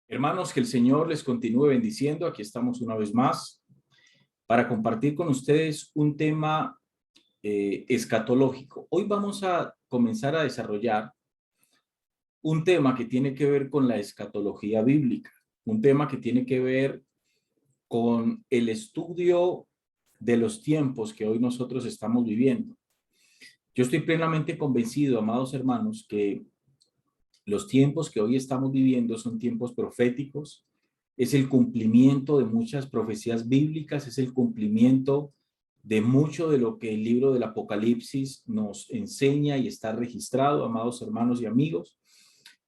Hermanos, que el Señor les continúe bendiciendo. Aquí estamos una vez más para compartir con ustedes un tema escatológico. Hoy vamos a comenzar a desarrollar un tema que tiene que ver con la escatología bíblica, un tema que tiene que ver con el estudio de los tiempos que hoy nosotros estamos viviendo. Yo estoy plenamente convencido, amados hermanos, que los tiempos que hoy estamos viviendo son tiempos proféticos, es el cumplimiento de muchas profecías bíblicas, es el cumplimiento de mucho de lo que el libro del Apocalipsis nos enseña y está registrado, amados hermanos y amigos.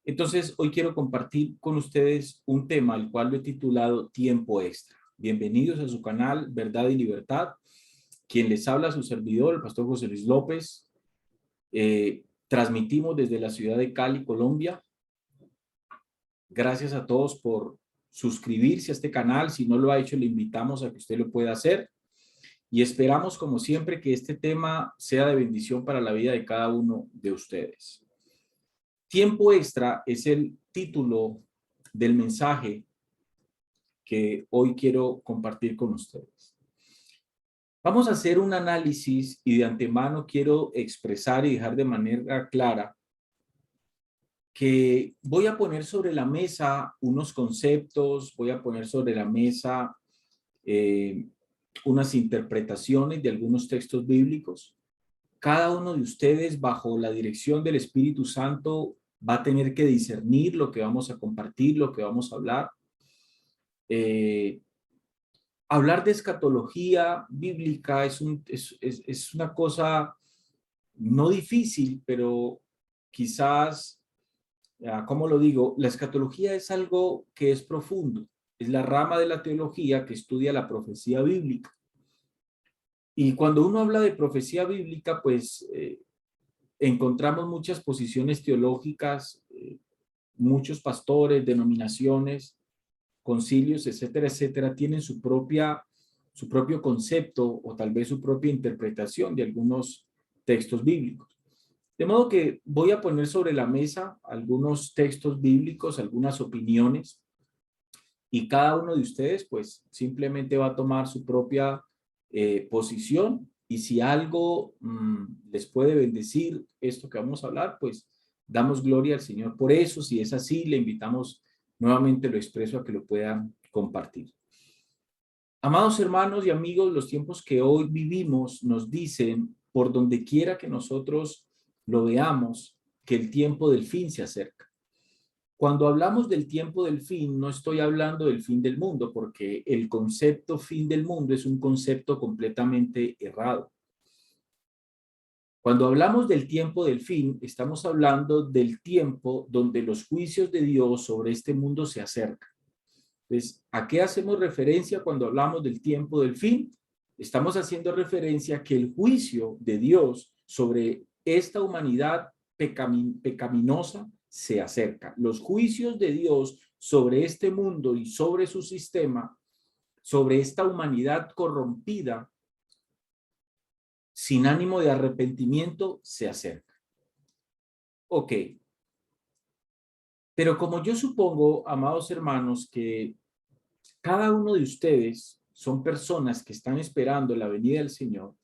Entonces, hoy quiero compartir con ustedes un tema, el cual lo he titulado Tiempo Extra. Bienvenidos a su canal Verdad y Libertad. Quien les habla, su servidor, el pastor José Luis López. Transmitimos desde la ciudad de Cali, Colombia. Gracias a todos por suscribirse a este canal. Si no lo ha hecho, le invitamos a que usted lo pueda hacer. Y esperamos, como siempre, que este tema sea de bendición para la vida de cada uno de ustedes. Tiempo extra es el título del mensaje que hoy quiero compartir con ustedes. Vamos a hacer un análisis y de antemano quiero expresar y dejar de manera clara que voy a poner sobre la mesa unos conceptos, voy a poner sobre la mesa unas interpretaciones de algunos textos bíblicos. Cada uno de ustedes, bajo la dirección del Espíritu Santo, va a tener que discernir lo que vamos a compartir, lo que vamos a hablar. Hablar de escatología bíblica es una cosa no difícil, pero quizás, ¿cómo lo digo? La escatología es algo que es profundo. Es la rama de la teología que estudia la profecía bíblica. Y cuando uno habla de profecía bíblica, pues encontramos muchas posiciones teológicas, muchos pastores, denominaciones, concilios, etcétera, etcétera, tienen su propio concepto o tal vez su propia interpretación de algunos textos bíblicos. De modo que voy a poner sobre la mesa algunos textos bíblicos, algunas opiniones, y cada uno de ustedes pues simplemente va a tomar su propia posición, y si algo les puede bendecir esto que vamos a hablar, pues damos gloria al Señor por eso. Si es así, le invitamos nuevamente, lo expreso, a que lo puedan compartir. Amados hermanos y amigos, los tiempos que hoy vivimos nos dicen, por donde quiera que nosotros lo veamos, que el tiempo del fin se acerca. Cuando hablamos del tiempo del fin, no estoy hablando del fin del mundo, porque el concepto fin del mundo es un concepto completamente errado. Cuando hablamos del tiempo del fin, estamos hablando del tiempo donde los juicios de Dios sobre este mundo se acercan. Entonces, ¿a qué hacemos referencia cuando hablamos del tiempo del fin? Estamos haciendo referencia a que el juicio de Dios sobre esta humanidad pecaminosa se acerca. Los juicios de Dios sobre este mundo y sobre su sistema, sobre esta humanidad corrompida, sin ánimo de arrepentimiento, se acerca. Ok. Pero como yo supongo, amados hermanos, que cada uno de ustedes son personas que están esperando la venida del Señor.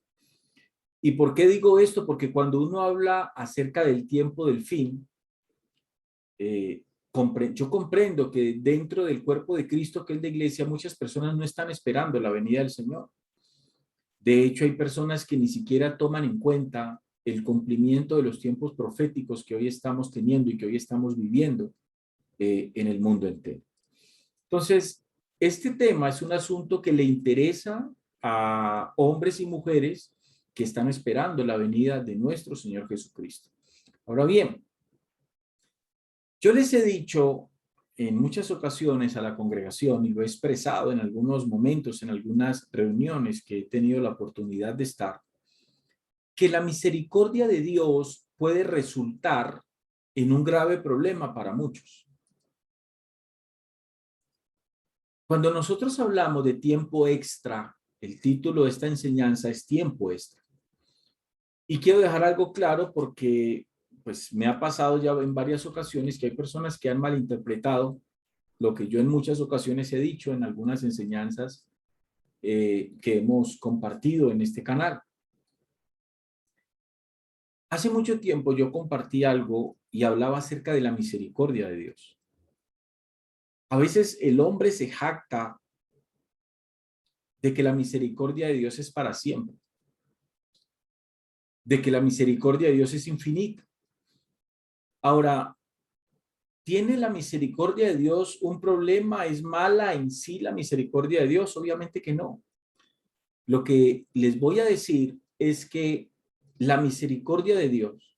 ¿Y por qué digo esto? Porque cuando uno habla acerca del tiempo del fin, yo comprendo que dentro del cuerpo de Cristo, que es la iglesia, muchas personas no están esperando la venida del Señor. De hecho, hay personas que ni siquiera toman en cuenta el cumplimiento de los tiempos proféticos que hoy estamos teniendo y que hoy estamos viviendo en el mundo entero. Entonces, este tema es un asunto que le interesa a hombres y mujeres que están esperando la venida de nuestro Señor Jesucristo. Ahora bien, yo les he dicho en muchas ocasiones a la congregación, y lo he expresado en algunos momentos, en algunas reuniones que he tenido la oportunidad de estar, que la misericordia de Dios puede resultar en un grave problema para muchos. Cuando nosotros hablamos de tiempo extra, el título de esta enseñanza es tiempo extra. Y quiero dejar algo claro porque pues me ha pasado ya en varias ocasiones que hay personas que han malinterpretado lo que yo en muchas ocasiones he dicho en algunas enseñanzas que hemos compartido en este canal. Hace mucho tiempo yo compartí algo y hablaba acerca de la misericordia de Dios. A veces el hombre se jacta de que la misericordia de Dios es para siempre, de que la misericordia de Dios es infinita. Ahora, ¿tiene la misericordia de Dios un problema? ¿Es mala en sí la misericordia de Dios? Obviamente que no. Lo que les voy a decir es que la misericordia de Dios,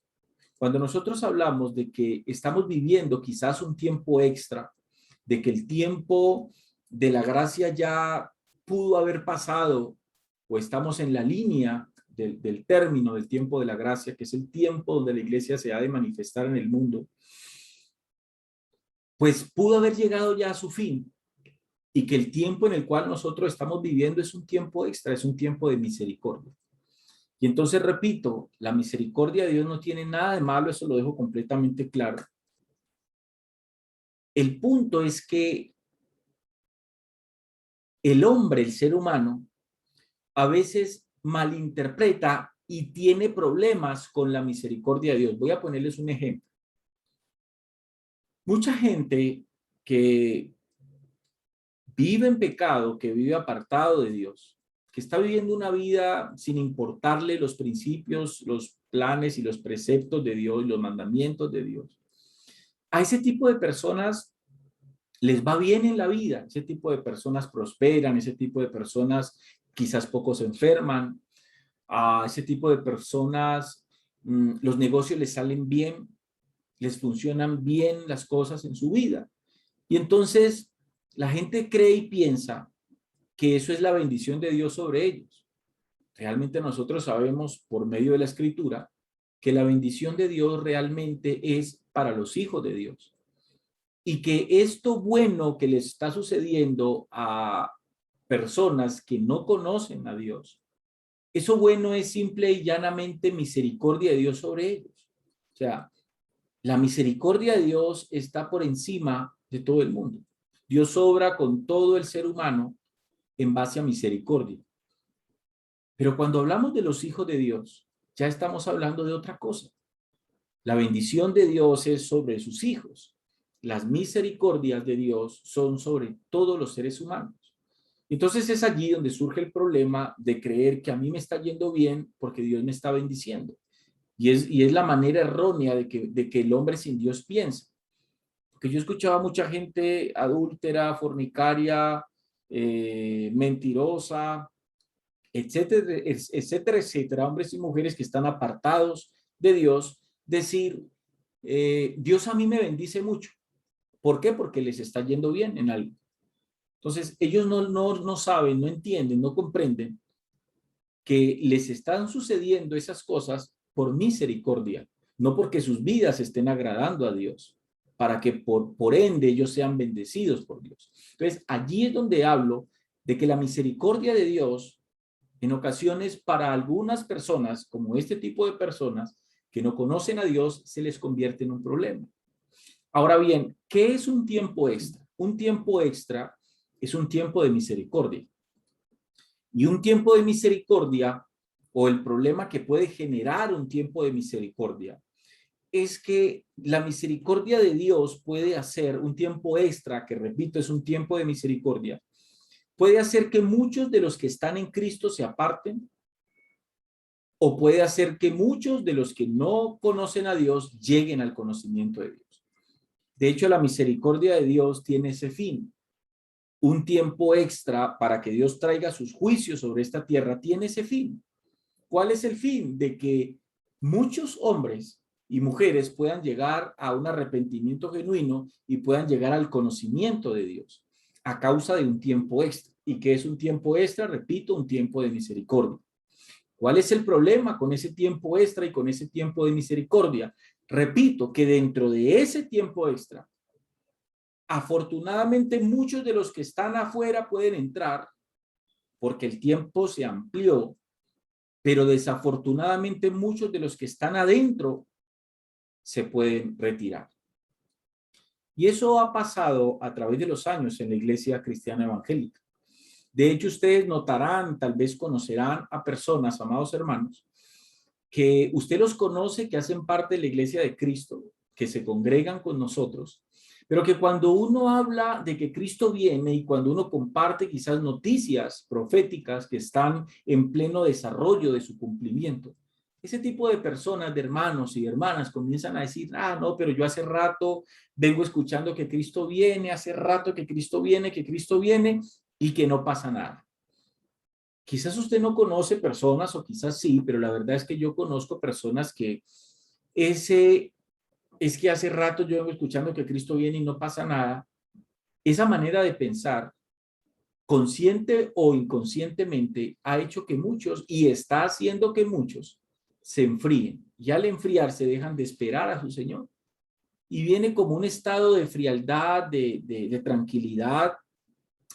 cuando nosotros hablamos de que estamos viviendo quizás un tiempo extra, de que el tiempo de la gracia ya pudo haber pasado o estamos en la línea del término del tiempo de la gracia, que es el tiempo donde la iglesia se ha de manifestar en el mundo, pues pudo haber llegado ya a su fin y que el tiempo en el cual nosotros estamos viviendo es un tiempo extra, es un tiempo de misericordia. Y entonces repito, la misericordia de Dios no tiene nada de malo, eso lo dejo completamente claro. El punto es que el hombre, el ser humano, a veces malinterpreta y tiene problemas con la misericordia de Dios. Voy a ponerles un ejemplo. Mucha gente que vive en pecado, que vive apartado de Dios, que está viviendo una vida sin importarle los principios, los planes y los preceptos de Dios, los mandamientos de Dios. A ese tipo de personas les va bien en la vida, ese tipo de personas prosperan, ese tipo de personas quizás pocos se enferman, a ese tipo de personas los negocios les salen bien, les funcionan bien las cosas en su vida. Y entonces la gente cree y piensa que eso es la bendición de Dios sobre ellos. Realmente nosotros sabemos por medio de la Escritura que la bendición de Dios realmente es para los hijos de Dios. Y que esto bueno que les está sucediendo a personas que no conocen a Dios, eso bueno es simple y llanamente misericordia de Dios sobre ellos. O sea, la misericordia de Dios está por encima de todo el mundo. Dios obra con todo el ser humano en base a misericordia. Pero cuando hablamos de los hijos de Dios, ya estamos hablando de otra cosa. La bendición de Dios es sobre sus hijos. Las misericordias de Dios son sobre todos los seres humanos. Entonces es allí donde surge el problema de creer que a mí me está yendo bien porque Dios me está bendiciendo. Y es la manera errónea de que el hombre sin Dios piensa. Porque yo escuchaba mucha gente adúltera, fornicaria, mentirosa, etcétera, etcétera, etcétera, hombres y mujeres que están apartados de Dios, decir, Dios a mí me bendice mucho. ¿Por qué? Porque les está yendo bien en algo. Entonces, ellos no saben, no entienden, no comprenden que les están sucediendo esas cosas por misericordia, no porque sus vidas estén agradando a Dios, para que por ende ellos sean bendecidos por Dios. Entonces, allí es donde hablo de que la misericordia de Dios, en ocasiones para algunas personas, como este tipo de personas que no conocen a Dios, se les convierte en un problema. Ahora bien, ¿qué es un tiempo extra? Un tiempo extra es un tiempo de misericordia. Y un tiempo de misericordia, o el problema que puede generar un tiempo de misericordia, es que la misericordia de Dios puede hacer un tiempo extra, que repito, es un tiempo de misericordia, puede hacer que muchos de los que están en Cristo se aparten, o puede hacer que muchos de los que no conocen a Dios lleguen al conocimiento de Dios. De hecho, la misericordia de Dios tiene ese fin. Un tiempo extra para que Dios traiga sus juicios sobre esta tierra tiene ese fin. ¿Cuál es el fin? De que muchos hombres y mujeres puedan llegar a un arrepentimiento genuino y puedan llegar al conocimiento de Dios a causa de un tiempo extra. ¿Y qué es un tiempo extra? Repito, un tiempo de misericordia. ¿Cuál es el problema con ese tiempo extra y con ese tiempo de misericordia? Repito, que dentro de ese tiempo extra, afortunadamente muchos de los que están afuera pueden entrar porque el tiempo se amplió, pero desafortunadamente muchos de los que están adentro se pueden retirar. Y eso ha pasado a través de los años en la Iglesia Cristiana Evangélica. De hecho, ustedes notarán, tal vez conocerán a personas, amados hermanos, que usted los conoce, que hacen parte de la Iglesia de Cristo, que se congregan con nosotros, pero que cuando uno habla de que Cristo viene y cuando uno comparte quizás noticias proféticas que están en pleno desarrollo de su cumplimiento, ese tipo de personas, de hermanos y hermanas, comienzan a decir, no, pero yo hace rato vengo escuchando que Cristo viene, hace rato que Cristo viene y que no pasa nada. Quizás usted no conoce personas o quizás sí, pero la verdad es que yo conozco personas que es que hace rato yo vengo escuchando que Cristo viene y no pasa nada. Esa manera de pensar, consciente o inconscientemente, ha hecho que muchos, y está haciendo que muchos, se enfríen. Y al enfriarse dejan de esperar a su Señor. Y viene como un estado de frialdad, de tranquilidad,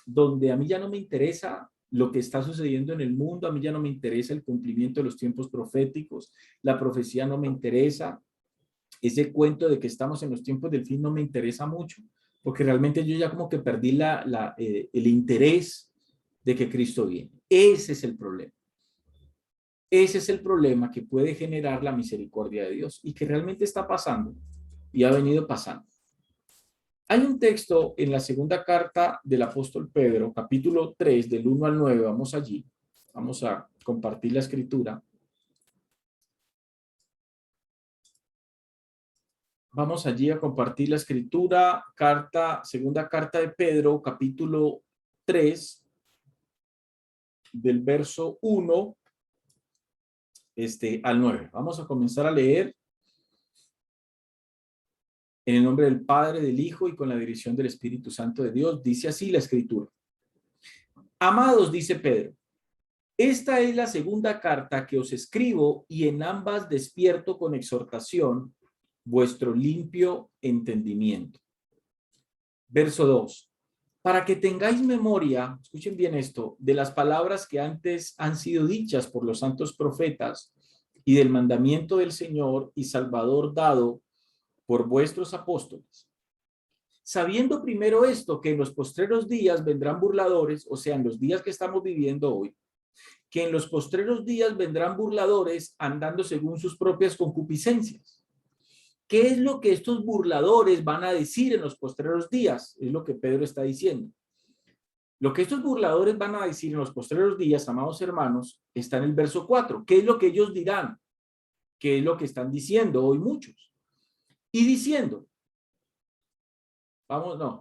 donde a mí ya no me interesa lo que está sucediendo en el mundo, a mí ya no me interesa el cumplimiento de los tiempos proféticos, la profecía no me interesa, ese cuento de que estamos en los tiempos del fin no me interesa mucho, porque realmente yo ya como que perdí el interés de que Cristo viene. Ese es el problema. Ese es el problema que puede generar la misericordia de Dios y que realmente está pasando y ha venido pasando. Hay un texto en la segunda carta del apóstol Pedro, capítulo 3, del 1 al 9, vamos allí, vamos a compartir la escritura. Vamos allí a compartir la escritura, segunda carta de Pedro, capítulo 3, del verso 1 al 9. Vamos a comenzar a leer en el nombre del Padre, del Hijo y con la dirección del Espíritu Santo de Dios. Dice así la escritura. Amados, dice Pedro, esta es la segunda carta que os escribo y en ambas despierto con exhortación vuestro limpio entendimiento. Verso 2. Para que tengáis memoria, escuchen bien esto, de las palabras que antes han sido dichas por los santos profetas y del mandamiento del Señor y Salvador dado por vuestros apóstoles. Sabiendo primero esto, que en los postreros días vendrán burladores, o sea, en los días que estamos viviendo hoy, que en los postreros días vendrán burladores andando según sus propias concupiscencias. ¿Qué es lo que estos burladores van a decir en los postreros días? Es lo que Pedro está diciendo. Lo que estos burladores van a decir en los postreros días, amados hermanos, está en el verso 4. ¿Qué es lo que ellos dirán? ¿Qué es lo que están diciendo hoy muchos? Y diciendo,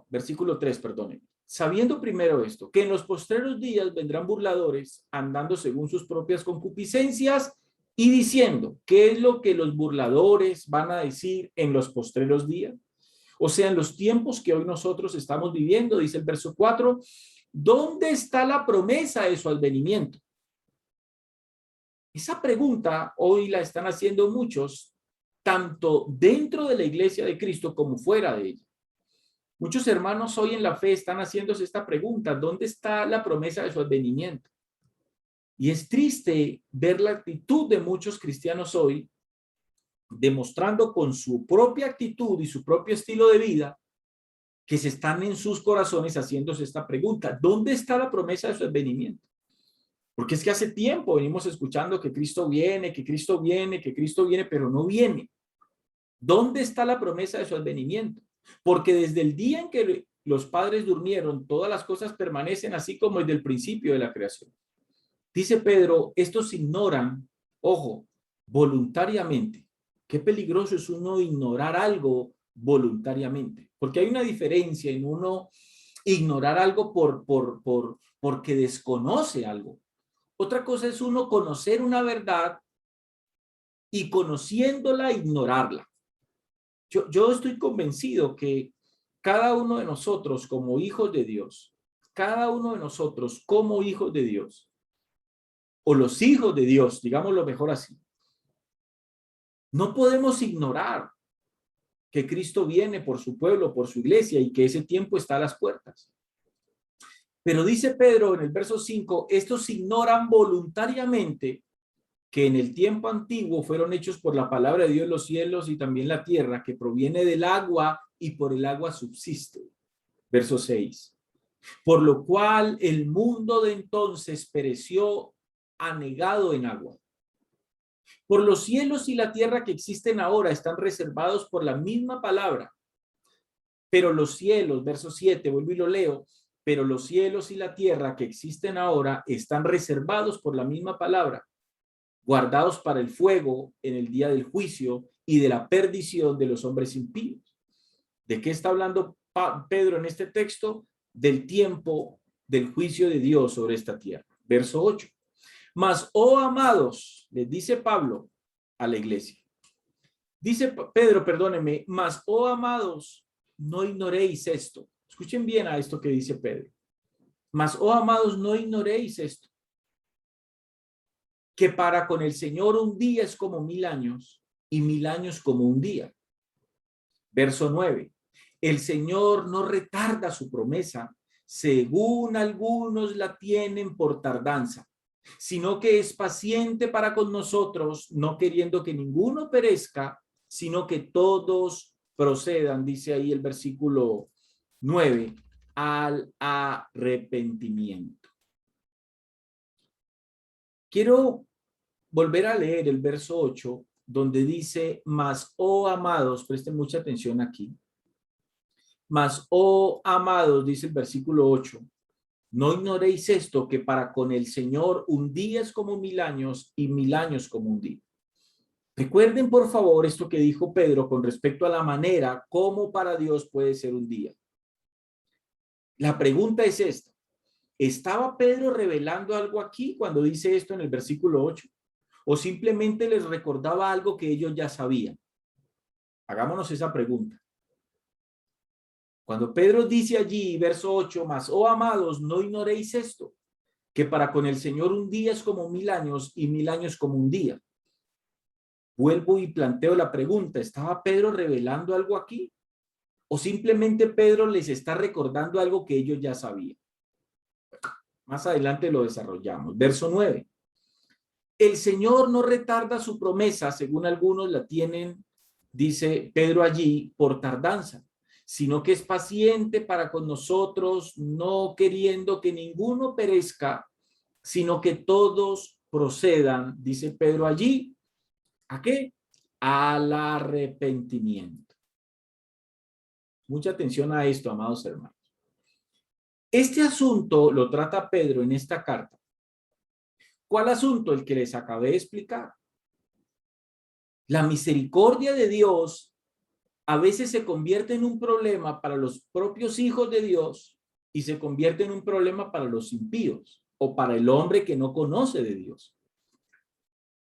versículo 3, perdónenme. Sabiendo primero esto, que en los postreros días vendrán burladores andando según sus propias concupiscencias y diciendo, ¿qué es lo que los burladores van a decir en los postreros días? O sea, en los tiempos que hoy nosotros estamos viviendo, dice el verso 4, ¿dónde está la promesa de su advenimiento? Esa pregunta hoy la están haciendo muchos, tanto dentro de la iglesia de Cristo como fuera de ella. Muchos hermanos hoy en la fe están haciéndose esta pregunta, ¿dónde está la promesa de su advenimiento? Y es triste ver la actitud de muchos cristianos hoy, demostrando con su propia actitud y su propio estilo de vida, que se están en sus corazones haciéndose esta pregunta, ¿dónde está la promesa de su advenimiento? Porque es que hace tiempo venimos escuchando que Cristo viene, que Cristo viene, que Cristo viene, pero no viene. ¿Dónde está la promesa de su advenimiento? Porque desde el día en que los padres durmieron, todas las cosas permanecen así como desde el principio de la creación. Dice Pedro, estos ignoran, ojo, voluntariamente. Qué peligroso es uno ignorar algo voluntariamente, porque hay una diferencia en uno ignorar algo porque desconoce algo. Otra cosa es uno conocer una verdad y conociéndola, ignorarla. Yo estoy convencido que cada uno de nosotros como hijos de Dios, cada uno de nosotros como hijos de Dios, o los hijos de Dios, digámoslo mejor así, no podemos ignorar que Cristo viene por su pueblo, por su iglesia y que ese tiempo está a las puertas. Pero dice Pedro en el verso 5, estos ignoran voluntariamente que en el tiempo antiguo fueron hechos por la palabra de Dios los cielos y también la tierra, que proviene del agua y por el agua subsiste. Verso 6. Por lo cual el mundo de entonces pereció anegado en agua. Por los cielos y la tierra que existen ahora están reservados por la misma palabra. Pero los cielos, verso 7, vuelvo y lo leo, pero los cielos y la tierra que existen ahora están reservados por la misma palabra, guardados para el fuego en el día del juicio y de la perdición de los hombres impíos. ¿De qué está hablando Pedro en este texto? Del tiempo del juicio de Dios sobre esta tierra. Verso 8. Mas, oh amados, les dice Pablo a la iglesia. Dice Pedro, perdónenme, mas, oh amados, no ignoréis esto. Escuchen bien a esto que dice Pedro. Mas, oh amados, no ignoréis esto. Que para con el Señor un día es como 1000 años y 1000 años como un día. Verso 9. El Señor no retarda su promesa, según algunos la tienen por tardanza, sino que es paciente para con nosotros, no queriendo que ninguno perezca, sino que todos procedan, dice ahí el versículo 9, al arrepentimiento. Quiero volver a leer el verso 8, donde dice, mas, oh amados, presten mucha atención aquí. Mas, oh amados, dice el versículo 8, no ignoréis esto, que para con el Señor un día es como 1000 años y 1000 años como un día. Recuerden, por favor, esto que dijo Pedro con respecto a la manera como para Dios puede ser un día. La pregunta es esta. ¿Estaba Pedro revelando algo aquí cuando dice esto en el versículo 8? ¿O simplemente les recordaba algo que ellos ya sabían? Hagámonos esa pregunta. Cuando Pedro dice allí, verso 8, más, oh amados, no ignoréis esto, que para con el Señor un día es como 1000 años y 1000 años como un día. Vuelvo y planteo la pregunta, ¿estaba Pedro revelando algo aquí? ¿O simplemente Pedro les está recordando algo que ellos ya sabían? Más adelante lo desarrollamos. Verso 9. El Señor no retarda su promesa, según algunos la tienen, dice Pedro allí, por tardanza, sino que es paciente para con nosotros, no queriendo que ninguno perezca, sino que todos procedan, dice Pedro allí, ¿a qué? Al arrepentimiento. Mucha atención a esto, amados hermanos. Este asunto lo trata Pedro en esta carta. ¿Cuál asunto? El que les acabé de explicar. La misericordia de Dios a veces se convierte en un problema para los propios hijos de Dios y se convierte en un problema para los impíos o para el hombre que no conoce de Dios.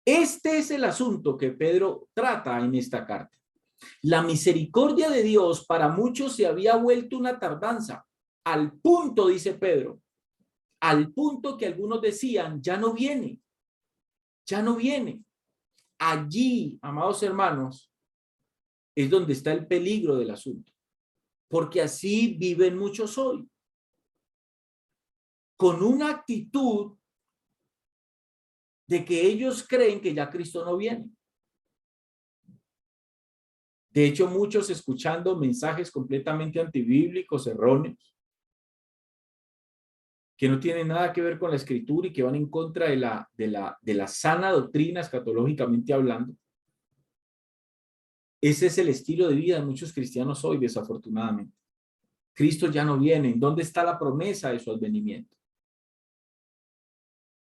Este es el asunto que Pedro trata en esta carta. La misericordia de Dios para muchos se había vuelto una tardanza, al punto, dice Pedro, al punto que algunos decían, ya no viene, ya no viene. Allí, amados hermanos, es donde está el peligro del asunto, porque así viven muchos hoy, con una actitud de que ellos creen que ya Cristo no viene. De hecho, muchos escuchando mensajes completamente antibíblicos, erróneos, que no tienen nada que ver con la escritura y que van en contra de la sana doctrina escatológicamente hablando. Ese es el estilo de vida de muchos cristianos hoy, desafortunadamente. Cristo ya no viene. ¿En dónde está la promesa de su advenimiento?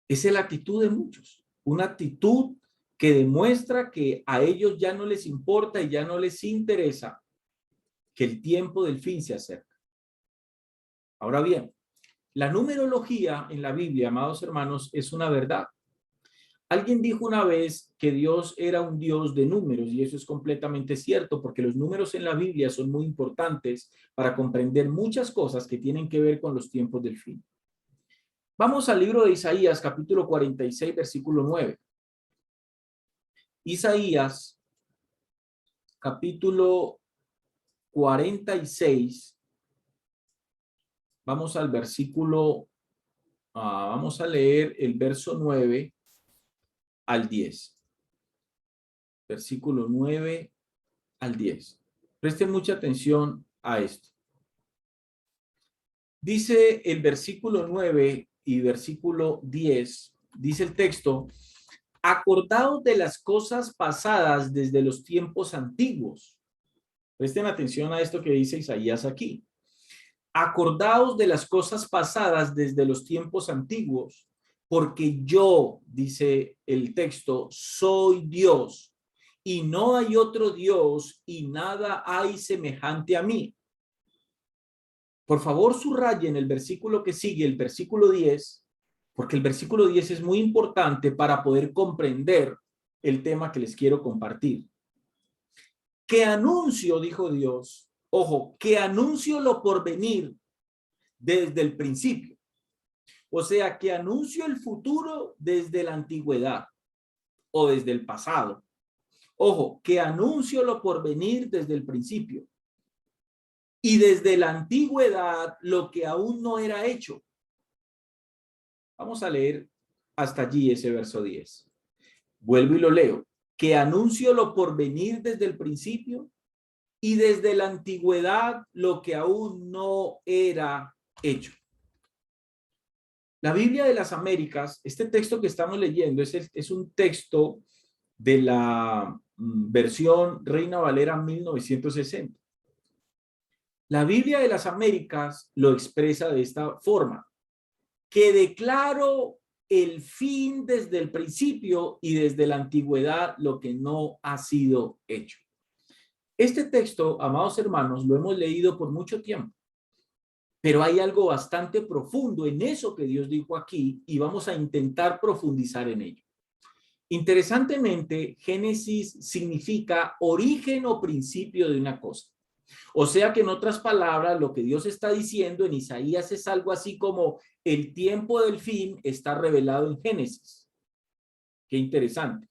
Esa es la actitud de muchos. Una actitud que demuestra que a ellos ya no les importa y ya no les interesa que el tiempo del fin se acerca. Ahora bien, la numerología en la Biblia, amados hermanos, es una verdad. Alguien dijo una vez que Dios era un Dios de números y eso es completamente cierto porque los números en la Biblia son muy importantes para comprender muchas cosas que tienen que ver con los tiempos del fin. Vamos al libro de Isaías, capítulo 46, versículo 9. Isaías, capítulo 46. Vamos al versículo, vamos a leer el verso 9 al 10. Versículo 9 al 10. Presten mucha atención a esto. Dice el versículo 9 y versículo 10, dice el texto: acordaos de las cosas pasadas desde los tiempos antiguos. Presten atención a esto que dice Isaías aquí. Acordaos de las cosas pasadas desde los tiempos antiguos, porque yo, dice el texto, soy Dios y no hay otro Dios y nada hay semejante a mí. Por favor, subrayen el versículo que sigue, el versículo 10, porque el versículo 10 es muy importante para poder comprender el tema que les quiero compartir. Que anuncio, dijo Dios, ojo, que anuncio lo por venir desde el principio. O sea, que anuncio el futuro desde la antigüedad o desde el pasado. Ojo, que anuncio lo por venir desde el principio. Y desde la antigüedad lo que aún no era hecho. Vamos a leer hasta allí ese verso 10. Vuelvo y lo leo. Que anuncio lo por venir desde el principio y desde la antigüedad lo que aún no era hecho. La Biblia de las Américas, este texto que estamos leyendo es un texto de la versión Reina Valera 1960. La Biblia de las Américas lo expresa de esta forma: que declaro el fin desde el principio y desde la antigüedad lo que no ha sido hecho. Este texto, amados hermanos, lo hemos leído por mucho tiempo, pero hay algo bastante profundo en eso que Dios dijo aquí y vamos a intentar profundizar en ello. Interesantemente, Génesis significa origen o principio de una cosa. O sea que en otras palabras, lo que Dios está diciendo en Isaías es algo así como el tiempo del fin está revelado en Génesis. Qué interesante.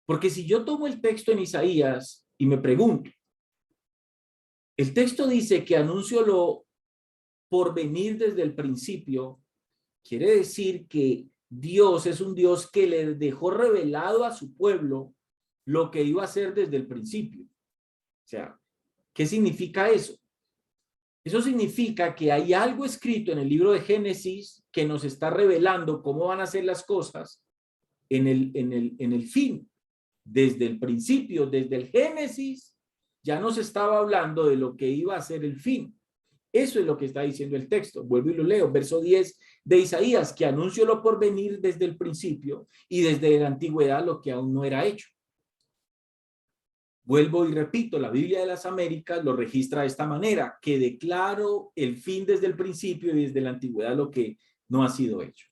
Porque si yo tomo el texto en Isaías y me pregunto, el texto dice que anuncio lo por venir desde el principio, quiere decir que Dios es un Dios que le dejó revelado a su pueblo lo que iba a hacer desde el principio. O sea, ¿qué significa eso? Eso significa que hay algo escrito en el libro de Génesis que nos está revelando cómo van a ser las cosas en el fin. Desde el principio, desde el Génesis, ya nos estaba hablando de lo que iba a ser el fin. Eso es lo que está diciendo el texto. Vuelvo y lo leo. Verso 10 de Isaías, que anunció lo por venir desde el principio y desde la antigüedad lo que aún no era hecho. Vuelvo y repito, la Biblia de las Américas lo registra de esta manera: que declaro el fin desde el principio y desde la antigüedad lo que no ha sido hecho.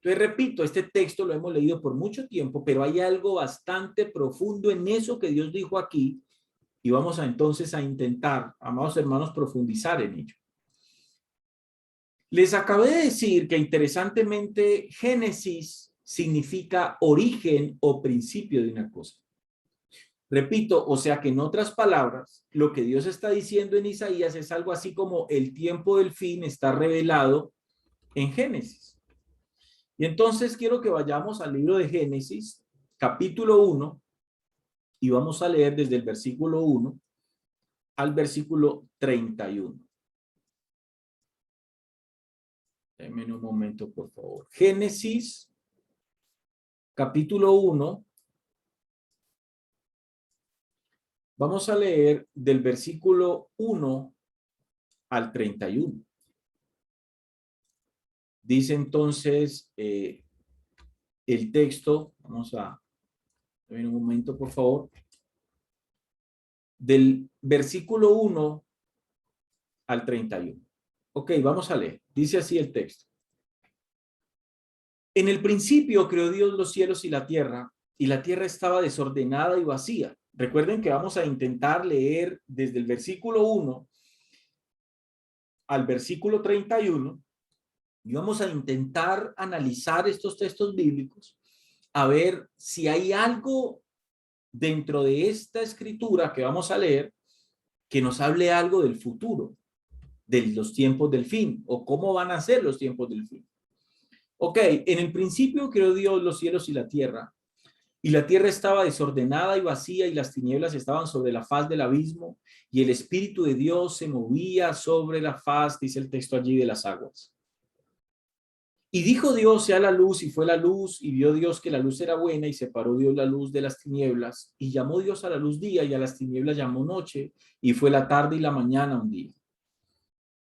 Entonces, repito, este texto lo hemos leído por mucho tiempo, pero hay algo bastante profundo en eso que Dios dijo aquí y vamos entonces a intentar, amados hermanos, profundizar en ello. Les acabé de decir que interesantemente Génesis significa origen o principio de una cosa. Repito, o sea que en otras palabras, lo que Dios está diciendo en Isaías es algo así como el tiempo del fin está revelado en Génesis. Y entonces quiero que vayamos al libro de Génesis, capítulo 1, y vamos a leer desde el versículo 1 al versículo 31. Denme un momento, por favor. Génesis, capítulo 1. Vamos a leer del versículo 1 al 31. Dice entonces el texto, vamos a ver un momento, por favor, del versículo 1 al 31. Ok, vamos a leer. Dice así el texto. En el principio creó Dios los cielos y la tierra estaba desordenada y vacía. Recuerden que vamos a intentar leer desde el versículo 1 al versículo 31 y vamos a intentar analizar estos textos bíblicos a ver si hay algo dentro de esta escritura que vamos a leer que nos hable algo del futuro, de los tiempos del fin o cómo van a ser los tiempos del fin. Ok, en el principio creó Dios los cielos y la tierra Y la tierra estaba desordenada y vacía, y las tinieblas estaban sobre la faz del abismo, y el Espíritu de Dios se movía sobre la faz, dice el texto allí, de las aguas. Y dijo Dios, sea la luz, y fue la luz, y vio Dios que la luz era buena, y separó Dios la luz de las tinieblas, y llamó Dios a la luz día, y a las tinieblas llamó noche, y fue la tarde y la mañana un día.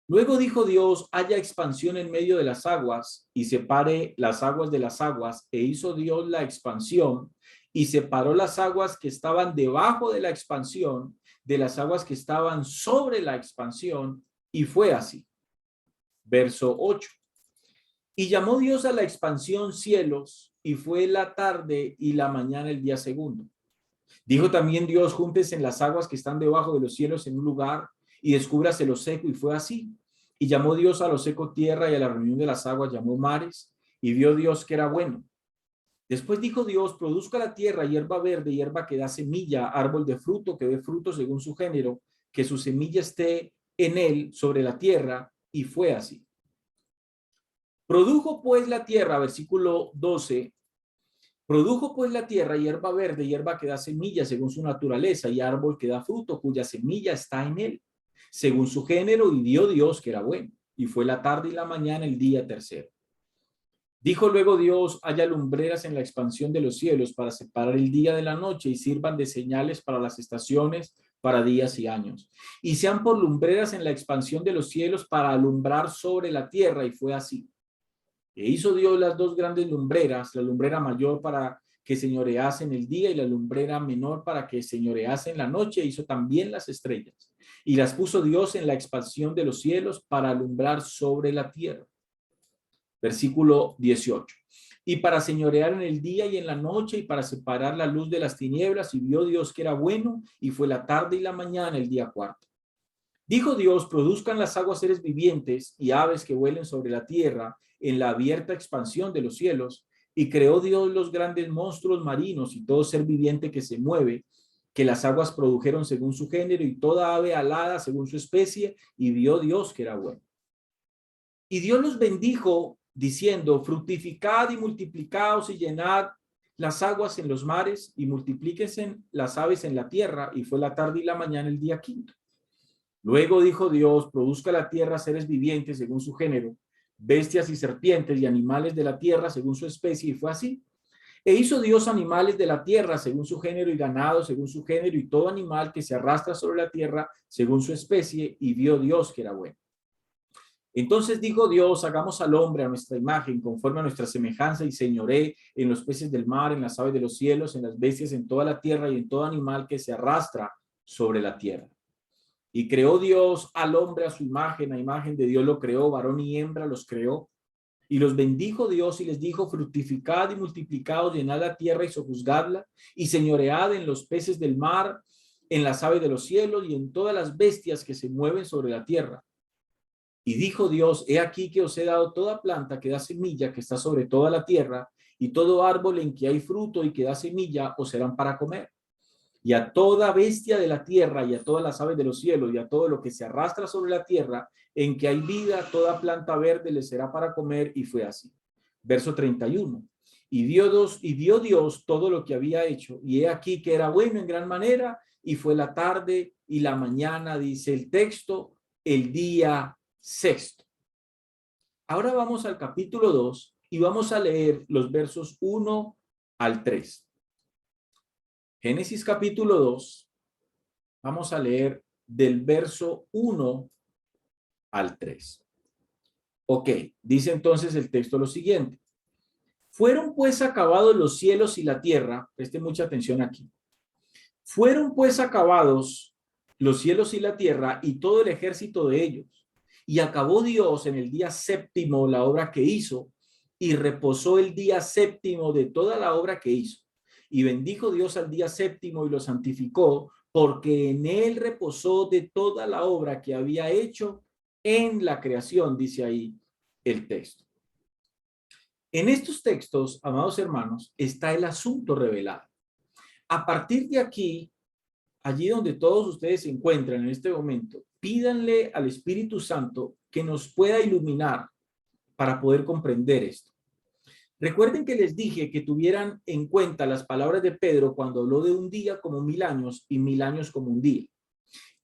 Luego dijo Dios, haya expansión en medio de las aguas, y separe las aguas de las aguas, e hizo Dios la expansión, y separó las aguas que estaban debajo de la expansión, de las aguas que estaban sobre la expansión, y fue así. Verso 8. Y llamó Dios a la expansión cielos, y fue la tarde y la mañana el día segundo. Dijo también Dios, júntense en las aguas que están debajo de los cielos en un lugar, y descúbrase lo seco, y fue así. Y llamó Dios a lo seco tierra, y a la reunión de las aguas llamó mares, y vio Dios que era bueno. Después dijo Dios, produzca la tierra hierba verde, hierba que da semilla, árbol de fruto que dé fruto según su género, que su semilla esté en él sobre la tierra, y fue así. Produjo pues la tierra, versículo 12, produjo pues la tierra hierba verde, hierba que da semilla según su naturaleza, y árbol que da fruto cuya semilla está en él, según su género, y vio Dios que era bueno. Y fue la tarde y la mañana el día tercero. Dijo luego Dios, haya lumbreras en la expansión de los cielos para separar el día de la noche, y sirvan de señales para las estaciones, para días y años. Y sean por lumbreras en la expansión de los cielos para alumbrar sobre la tierra. Y fue así. E hizo Dios las dos grandes lumbreras, la lumbrera mayor para que señorease en el día, y la lumbrera menor para que señorease en la noche. Hizo también las estrellas, y las puso Dios en la expansión de los cielos para alumbrar sobre la tierra. Versículo 18. Y para señorear en el día y en la noche, y para separar la luz de las tinieblas, y vio Dios que era bueno, y fue la tarde y la mañana el día cuarto. Dijo Dios, produzcan las aguas seres vivientes y aves que vuelen sobre la tierra en la abierta expansión de los cielos. Y creó Dios los grandes monstruos marinos y todo ser viviente que se mueve, que las aguas produjeron según su género, y toda ave alada según su especie, y vio Dios que era bueno. Y Dios los bendijo diciendo, fructificad y multiplicaos y llenad las aguas en los mares, y multiplíquense las aves en la tierra. Y fue la tarde y la mañana el día quinto. Luego dijo Dios, produzca la tierra seres vivientes según su género, bestias y serpientes y animales de la tierra según su especie, y fue así. E hizo Dios animales de la tierra según su género, y ganado según su género, y todo animal que se arrastra sobre la tierra según su especie, y vio Dios que era bueno. Entonces dijo Dios, hagamos al hombre a nuestra imagen, conforme a nuestra semejanza, y señoree en los peces del mar, en las aves de los cielos, en las bestias, en toda la tierra, y en todo animal que se arrastra sobre la tierra. Y creó Dios al hombre a su imagen, a imagen de Dios lo creó, varón y hembra los creó. Y los bendijo Dios y les dijo, fructificad y multiplicaos, llenad la tierra y sojuzgadla, y señoread en los peces del mar, en las aves de los cielos, y en todas las bestias que se mueven sobre la tierra. Y dijo Dios, he aquí que os he dado toda planta que da semilla, que está sobre toda la tierra, y todo árbol en que hay fruto y que da semilla, os serán para comer. Y a toda bestia de la tierra, y a todas las aves de los cielos, y a todo lo que se arrastra sobre la tierra, en que hay vida, toda planta verde les será para comer. Y fue así. Verso 31. Y vio Dios todo lo que había hecho, y he aquí que era bueno en gran manera, y fue la tarde y la mañana, dice el texto, el día sexto. Ahora vamos al capítulo 2 y vamos a leer los versos 1 al 3. Génesis capítulo 2, vamos a leer del verso 1 al 3. Ok, dice entonces el texto lo siguiente. Fueron pues acabados los cielos y la tierra, preste mucha atención aquí. Fueron pues acabados los cielos y la tierra y todo el ejército de ellos. Y acabó Dios en el día séptimo la obra que hizo, y reposó el día séptimo de toda la obra que hizo. Y bendijo Dios al día séptimo y lo santificó, porque en él reposó de toda la obra que había hecho en la creación, dice ahí el texto. En estos textos, amados hermanos, está el asunto revelado. A partir de aquí, allí donde todos ustedes se encuentran en este momento, pídanle al Espíritu Santo que nos pueda iluminar para poder comprender esto. Recuerden que les dije que tuvieran en cuenta las palabras de Pedro cuando habló de un día como 1000 años y 1000 años como un día.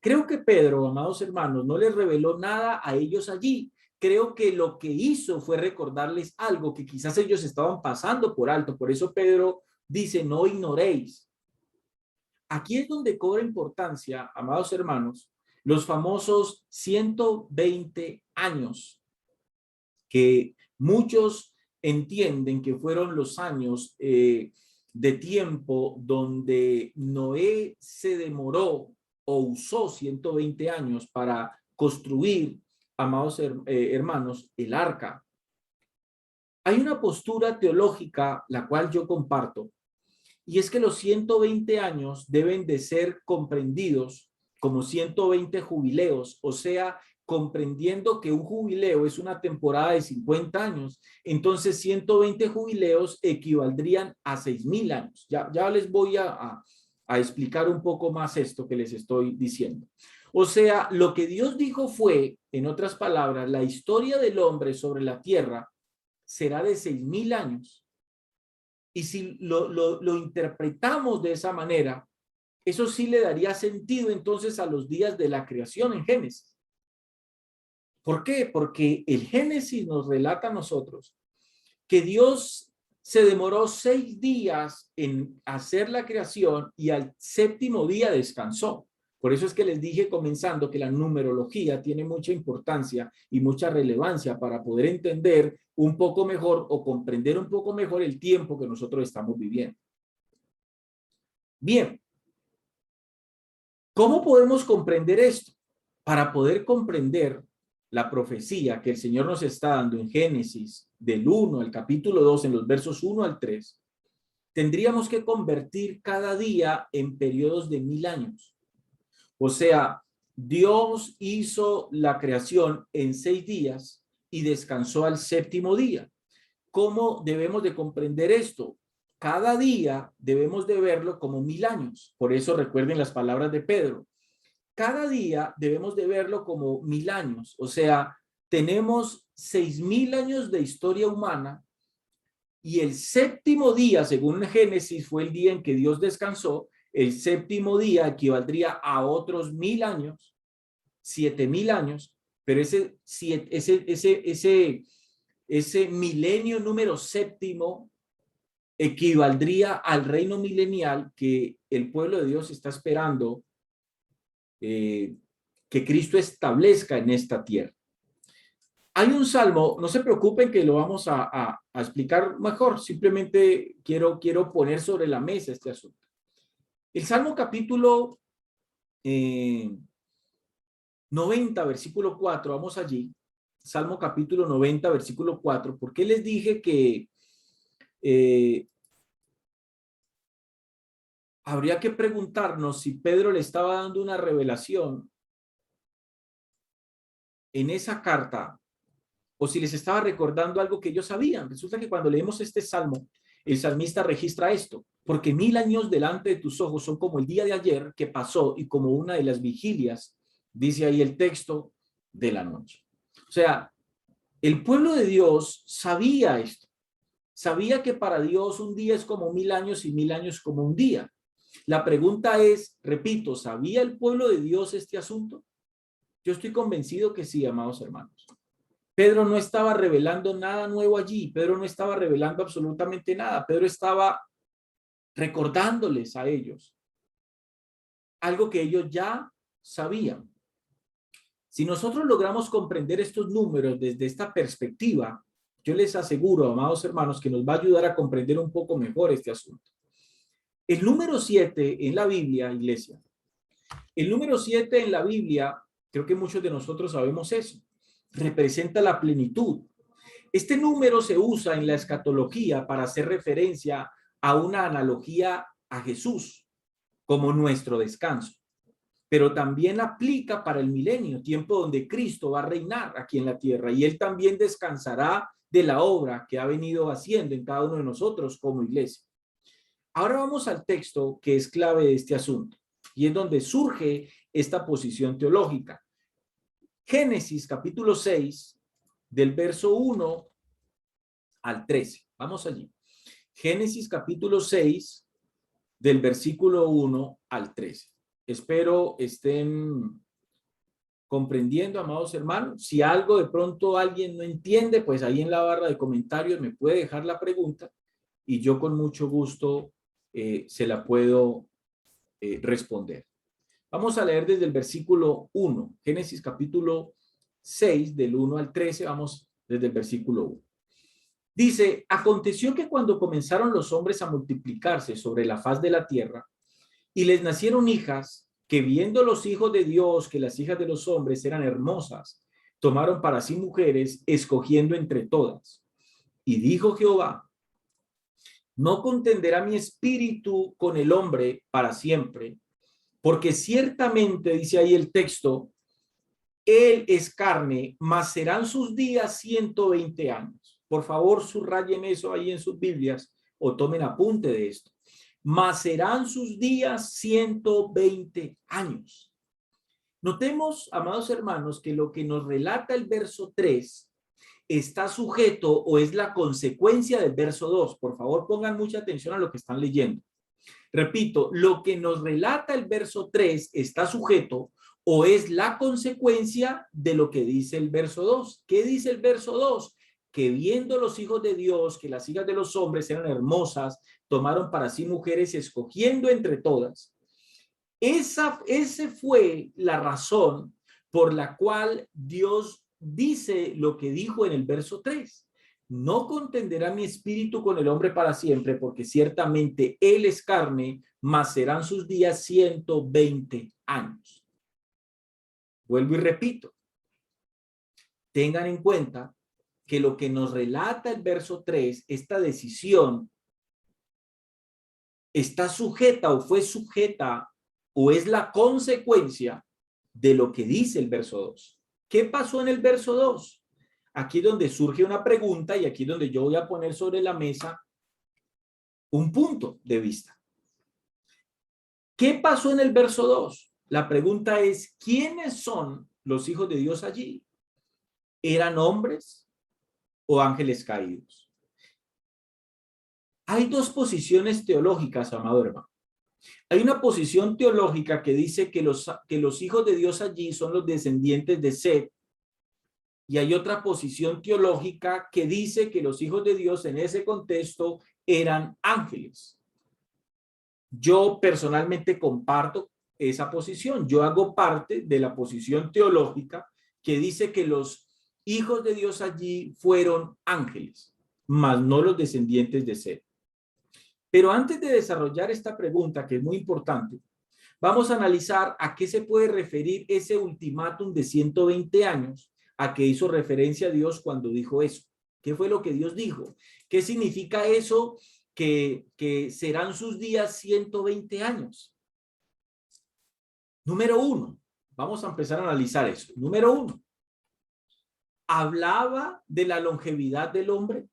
Creo que Pedro, amados hermanos, no les reveló nada a ellos allí. Creo que lo que hizo fue recordarles algo que quizás ellos estaban pasando por alto. Por eso Pedro dice, no ignoréis. Aquí es donde cobra importancia, amados hermanos, los famosos 120 años que muchos entienden que fueron los años de tiempo donde Noé se demoró o usó 120 años para construir, amados hermanos, el arca. Hay una postura teológica la cual yo comparto, y es que los 120 años deben de ser comprendidos como 120 jubileos, o sea, comprendiendo que un jubileo es una temporada de 50 años, entonces 120 jubileos equivaldrían a 6000 años. Ya les voy a explicar un poco más esto que les estoy diciendo. O sea, lo que Dios dijo fue, en otras palabras, la historia del hombre sobre la tierra será de 6000 años. Y si lo interpretamos de esa manera, eso sí le daría sentido entonces a los días de la creación en Génesis. ¿Por qué? Porque el Génesis nos relata a nosotros que Dios se demoró 6 días en hacer la creación y al séptimo día descansó. Por eso es que les dije comenzando que la numerología tiene mucha importancia y mucha relevancia para poder entender un poco mejor o comprender un poco mejor el tiempo que nosotros estamos viviendo. Bien, ¿cómo podemos comprender esto? Para poder comprender la profecía que el Señor nos está dando en Génesis del 1 al capítulo 2, en los versos 1 al 3, tendríamos que convertir cada día en periodos de 1000 años. O sea, Dios hizo la creación en 6 días y descansó al séptimo día. ¿Cómo debemos de comprender esto? Cada día debemos de verlo como 1000 años. Por eso recuerden las palabras de Pedro. Cada día debemos de verlo como 1000 años. O sea, tenemos 6000 años de historia humana y el séptimo día, según Génesis, fue el día en que Dios descansó. El séptimo día equivaldría a otros 1000 años, 7000 años, pero ese milenio número séptimo equivaldría al reino milenial que el pueblo de Dios está esperando que Cristo establezca en esta tierra. Hay un salmo, no se preocupen que lo vamos a explicar mejor, simplemente quiero poner sobre la mesa este asunto. El Salmo capítulo 90, versículo 4, vamos allí. Salmo capítulo 90, versículo 4, porque les dije que habría que preguntarnos si Pedro le estaba dando una revelación en esa carta o si les estaba recordando algo que ellos sabían. Resulta que cuando leemos este salmo, el salmista registra esto, porque 1000 años delante de tus ojos son como el día de ayer que pasó y como una de las vigilias, dice ahí el texto, de la noche. O sea, el pueblo de Dios sabía esto, sabía que para Dios un día es como 1000 años y 1000 años como un día. La pregunta es, repito, ¿sabía el pueblo de Dios este asunto? Yo estoy convencido que sí, amados hermanos. Pedro no estaba revelando nada nuevo allí. Pedro no estaba revelando absolutamente nada. Pedro estaba recordándoles a ellos algo que ellos ya sabían. Si nosotros logramos comprender estos números desde esta perspectiva, yo les aseguro, amados hermanos, que nos va a ayudar a comprender un poco mejor este asunto. El número 7 en la Biblia, iglesia, el número 7 en la Biblia, creo que muchos de nosotros sabemos eso, representa la plenitud. Este número se usa en la escatología para hacer referencia a una analogía a Jesús como nuestro descanso, pero también aplica para el milenio, tiempo donde Cristo va a reinar aquí en la tierra y él también descansará de la obra que ha venido haciendo en cada uno de nosotros como iglesia. Ahora vamos al texto que es clave de este asunto y es donde surge esta posición teológica. Génesis capítulo 6 del verso 1 al 13. Vamos allí. Génesis capítulo 6, del versículo 1 al 13. Espero estén comprendiendo, amados hermanos. Si algo de pronto alguien no entiende, pues ahí en la barra de comentarios me puede dejar la pregunta y yo con mucho gusto se la puedo responder. Vamos a leer desde el versículo 1, Génesis capítulo 6, del 1 al 13, vamos desde el versículo 1. Dice, aconteció que cuando comenzaron los hombres a multiplicarse sobre la faz de la tierra, y les nacieron hijas, que viendo los hijos de Dios que las hijas de los hombres eran hermosas, tomaron para sí mujeres, escogiendo entre todas. Y dijo Jehová, no contenderá mi espíritu con el hombre para siempre, porque ciertamente, dice ahí el texto, él es carne, mas serán sus días 120 años. Por favor, subrayen eso ahí en sus Biblias o tomen apunte de esto. Mas serán sus días 120 años. Notemos, amados hermanos, que lo que nos relata el verso 3 está sujeto o es la consecuencia del verso 2. Por favor, pongan mucha atención a lo que están leyendo. Repito, lo que nos relata el verso 3 está sujeto o es la consecuencia de lo que dice el verso 2. ¿Qué dice el verso 2? Que viendo los hijos de Dios, que las hijas de los hombres eran hermosas, tomaron para sí mujeres escogiendo entre todas. Ese fue la razón por la cual Dios dice lo que dijo en el verso 3. No contenderá mi espíritu con el hombre para siempre, porque ciertamente él es carne, mas serán sus días 120 años. Vuelvo y repito. Tengan en cuenta que lo que nos relata el verso 3, esta decisión, está sujeta o fue sujeta o es la consecuencia de lo que dice el verso 2. ¿Qué pasó en el verso 2? Aquí es donde surge una pregunta y aquí es donde yo voy a poner sobre la mesa un punto de vista. ¿Qué pasó en el verso 2? La pregunta es, ¿quiénes son los hijos de Dios allí? ¿Eran hombres o ángeles caídos? Hay dos posiciones teológicas, amado hermano. Hay una posición teológica que dice que los hijos de Dios allí son los descendientes de Set, y hay otra posición teológica que dice que los hijos de Dios en ese contexto eran ángeles. Yo personalmente comparto esa posición. Yo hago parte de la posición teológica que dice que los hijos de Dios allí fueron ángeles, mas no los descendientes de Set. Pero antes de desarrollar esta pregunta, que es muy importante, vamos a analizar a qué se puede referir ese ultimátum de 120 años a que hizo referencia Dios cuando dijo eso. ¿Qué fue lo que Dios dijo? ¿Qué significa eso que serán sus días 120 años? Número uno, vamos a empezar a analizar eso. Número uno, ¿hablaba de la longevidad del hombre?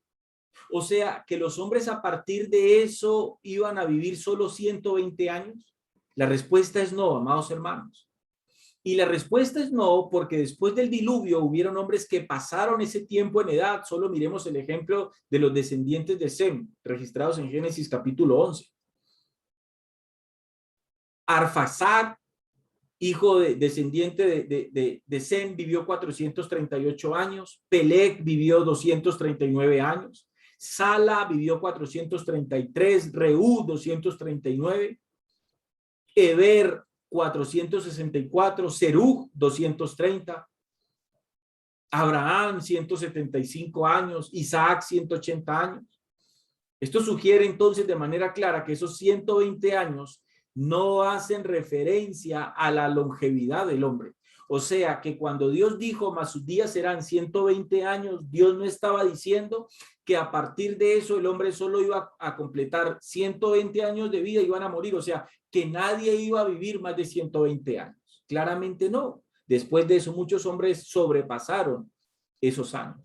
O sea, que los hombres a partir de eso iban a vivir solo 120 años. La respuesta es no, amados hermanos. Y la respuesta es no, porque después del diluvio hubieron hombres que pasaron ese tiempo en edad. Solo miremos el ejemplo de los descendientes de Sem, registrados en Génesis capítulo 11. Arfaxad, hijo descendiente de Sem, vivió 438 años. Peleg vivió 239 años. Sala vivió 433, Reú 239, Eber 464, Serug 230, Abraham 175 años, Isaac 180 años. Esto sugiere entonces de manera clara que esos 120 años no hacen referencia a la longevidad del hombre. O sea que cuando Dios dijo, mas sus días serán 120 años, Dios no estaba diciendo que a partir de eso el hombre solo iba a completar 120 años de vida y iban a morir. O sea, que nadie iba a vivir más de 120 años. Claramente no. Después de eso, muchos hombres sobrepasaron esos años.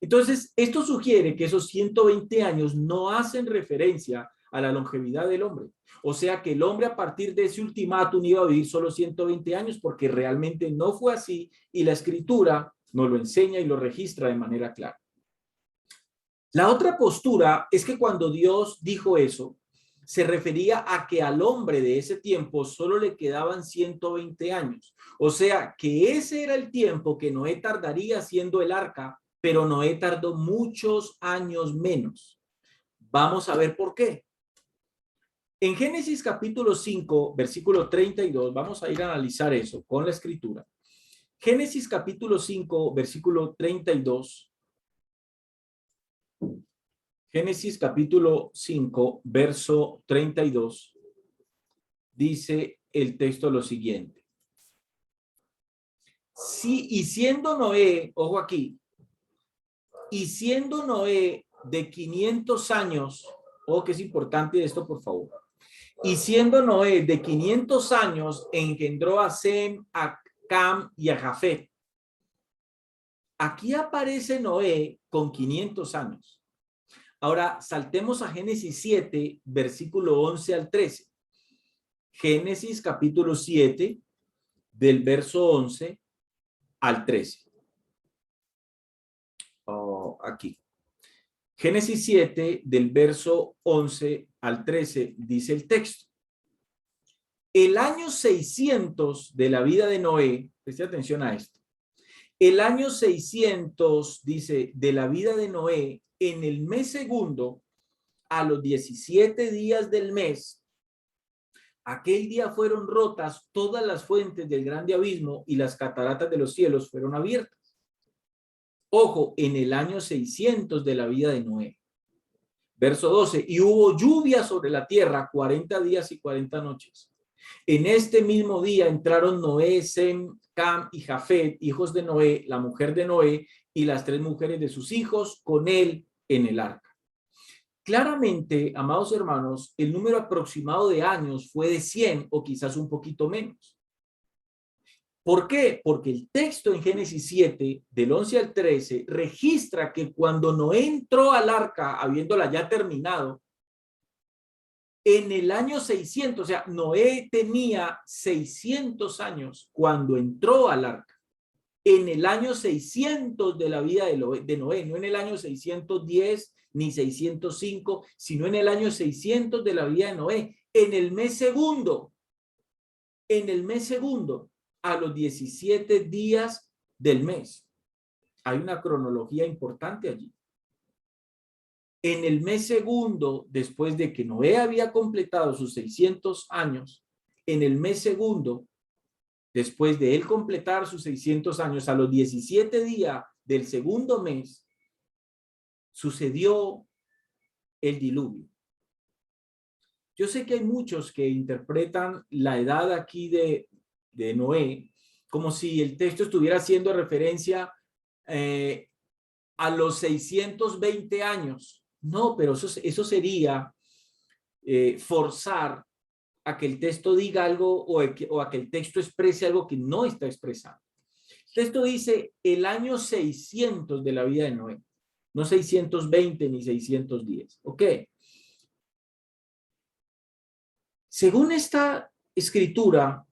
Entonces, esto sugiere que esos 120 años no hacen referencia a la longevidad del hombre. O sea que el hombre a partir de ese ultimátum iba a vivir solo 120 años porque realmente no fue así y la escritura nos lo enseña y lo registra de manera clara. La otra postura es que cuando Dios dijo eso, se refería a que al hombre de ese tiempo solo le quedaban 120 años. O sea, que ese era el tiempo que Noé tardaría haciendo el arca, pero Noé tardó muchos años menos. Vamos a ver por qué. En Génesis capítulo 5, versículo 32, vamos a ir a analizar eso con la escritura. Génesis capítulo 5, versículo 32. Génesis capítulo 5, verso 32, dice el texto lo siguiente. Sí, y siendo Noé, ojo aquí, y siendo Noé de 500 años, ojo que es importante esto, por favor. Y siendo Noé de 500 años, engendró a Sem, a Cam y a Jafet. Aquí aparece Noé con 500 años. Ahora saltemos a Génesis 7, versículo 11 al 13. Génesis capítulo 7, del verso 11 al 13. Aquí. Génesis 7, del verso 11 al 13, dice el texto. El año 600 de la vida de Noé, preste atención a esto. El año 600, dice, de la vida de Noé, en el mes segundo, a los 17 días del mes, aquel día fueron rotas todas las fuentes del grande abismo y las cataratas de los cielos fueron abiertas. Ojo, en el año 600 de la vida de Noé. Verso 12, y hubo lluvia sobre la tierra 40 días y 40 noches. En este mismo día entraron Noé, Sem, Cam y Jafet, hijos de Noé, la mujer de Noé y las 3 mujeres de sus hijos con él en el arca. Claramente, amados hermanos, el número aproximado de años fue de 100 o quizás un poquito menos. ¿Por qué? Porque el texto en Génesis 7, del 11 al 13, registra que cuando Noé entró al arca, habiéndola ya terminado, en el año 600, o sea, Noé tenía 600 años cuando entró al arca. En el año 600 de la vida de Noé, no en el año 610 ni 605, sino en el año 600 de la vida de Noé, en el mes segundo, a los 17 días del mes. Hay una cronología importante allí. En el mes segundo, después de que Noé había completado sus 600 años, en el mes segundo, después de él completar sus 600 años, a los 17 días del segundo mes, sucedió el diluvio. Yo sé que hay muchos que interpretan la edad aquí de Noé como si el texto estuviera haciendo referencia a los 620 años. No, pero eso sería forzar a que el texto diga algo o a que el texto exprese algo que no está expresando. El texto dice el año 600 de la vida de Noé, no 620 ni 610. ¿Ok? Según esta escritura,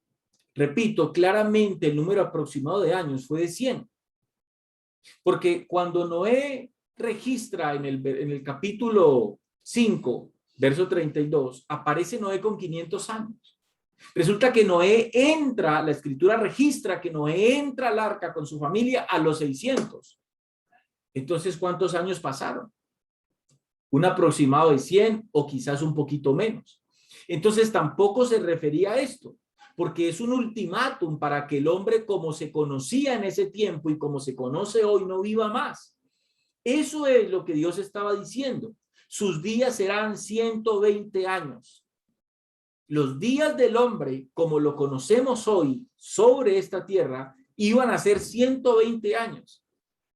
repito, claramente el número aproximado de años fue de 100. Porque cuando Noé registra en el capítulo 5, verso 32, aparece Noé con 500 años. Resulta que Noé entra, la escritura registra que Noé entra al arca con su familia a los 600. Entonces, ¿cuántos años pasaron? Un aproximado de 100 o quizás un poquito menos. Entonces, tampoco se refería a esto, porque es un ultimátum para que el hombre, como se conocía en ese tiempo y como se conoce hoy, no viva más. Eso es lo que Dios estaba diciendo. Sus días serán 120 años. Los días del hombre, como lo conocemos hoy sobre esta tierra, iban a ser 120 años.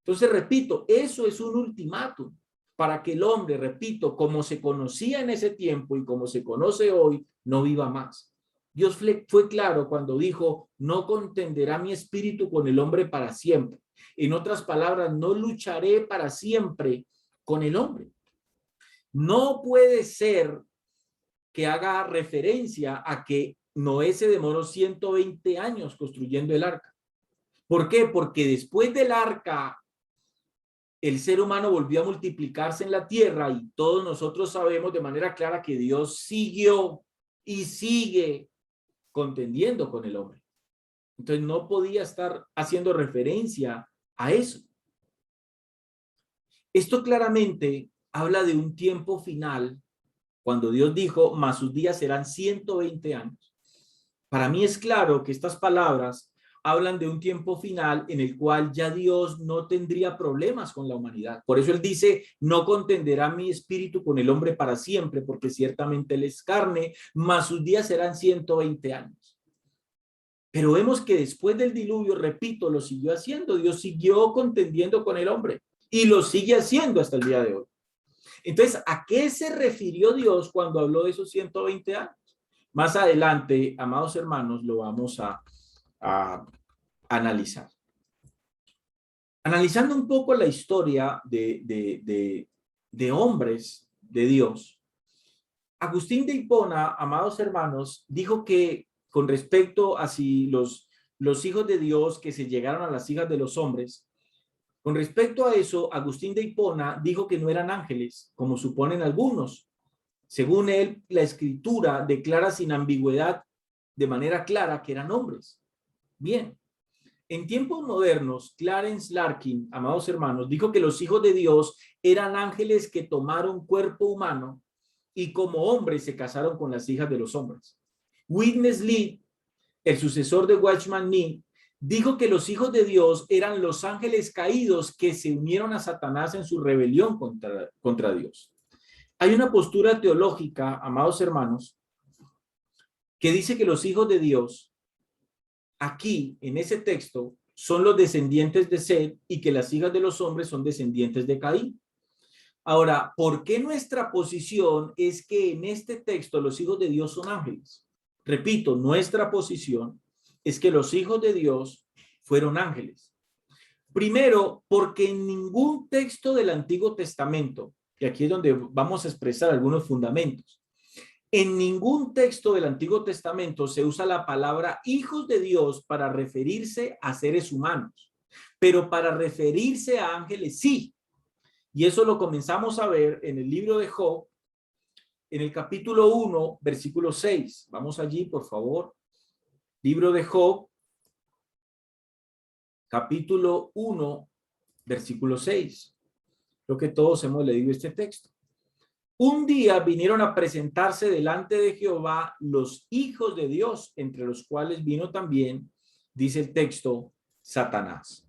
Entonces, repito, eso es un ultimátum para que el hombre, repito, como se conocía en ese tiempo y como se conoce hoy, no viva más. Dios fue claro cuando dijo, no contenderá mi espíritu con el hombre para siempre. En otras palabras, no lucharé para siempre con el hombre. No puede ser que haga referencia a que Noé se demoró 120 años construyendo el arca. ¿Por qué? Porque después del arca el ser humano volvió a multiplicarse en la tierra y todos nosotros sabemos de manera clara que Dios siguió y sigue contendiendo con el hombre. Entonces no podía estar haciendo referencia a eso. Esto claramente habla de un tiempo final, cuando Dios dijo, mas sus días serán 120 años. Para mí es claro que estas palabras hablan de un tiempo final en el cual ya Dios no tendría problemas con la humanidad. Por eso él dice, no contenderá mi espíritu con el hombre para siempre, porque ciertamente él es carne, mas sus días serán 120 años. Pero vemos que después del diluvio, repito, lo siguió haciendo. Dios siguió contendiendo con el hombre y lo sigue haciendo hasta el día de hoy. Entonces, ¿a qué se refirió Dios cuando habló de esos 120 años? Más adelante, amados hermanos, lo vamos a analizar. Analizando un poco la historia de hombres de Dios, Agustín de Hipona, amados hermanos, dijo que con respecto a si los hijos de Dios que se llegaron a las hijas de los hombres, con respecto a eso, Agustín de Hipona dijo que no eran ángeles, como suponen algunos. Según él, la escritura declara sin ambigüedad, de manera clara, que eran hombres. Bien, en tiempos modernos, Clarence Larkin, amados hermanos, dijo que los hijos de Dios eran ángeles que tomaron cuerpo humano y como hombres se casaron con las hijas de los hombres. Witness Lee, el sucesor de Watchman Nee, dijo que los hijos de Dios eran los ángeles caídos que se unieron a Satanás en su rebelión contra Dios. Hay una postura teológica, amados hermanos, que dice que los hijos de Dios, aquí, en ese texto, son los descendientes de Seth y que las hijas de los hombres son descendientes de Caín. Ahora, ¿por qué nuestra posición es que en este texto los hijos de Dios son ángeles? Repito, nuestra posición es que los hijos de Dios fueron ángeles. Primero, porque en ningún texto del Antiguo Testamento, y aquí es donde vamos a expresar algunos fundamentos, en ningún texto del Antiguo Testamento se usa la palabra hijos de Dios para referirse a seres humanos, pero para referirse a ángeles sí. Y eso lo comenzamos a ver en el libro de Job, en el capítulo 1, versículo 6. Vamos allí, por favor. Libro de Job, capítulo 1, versículo 6. Creo que todos hemos leído este texto. Un día vinieron a presentarse delante de Jehová los hijos de Dios, entre los cuales vino también, dice el texto, Satanás.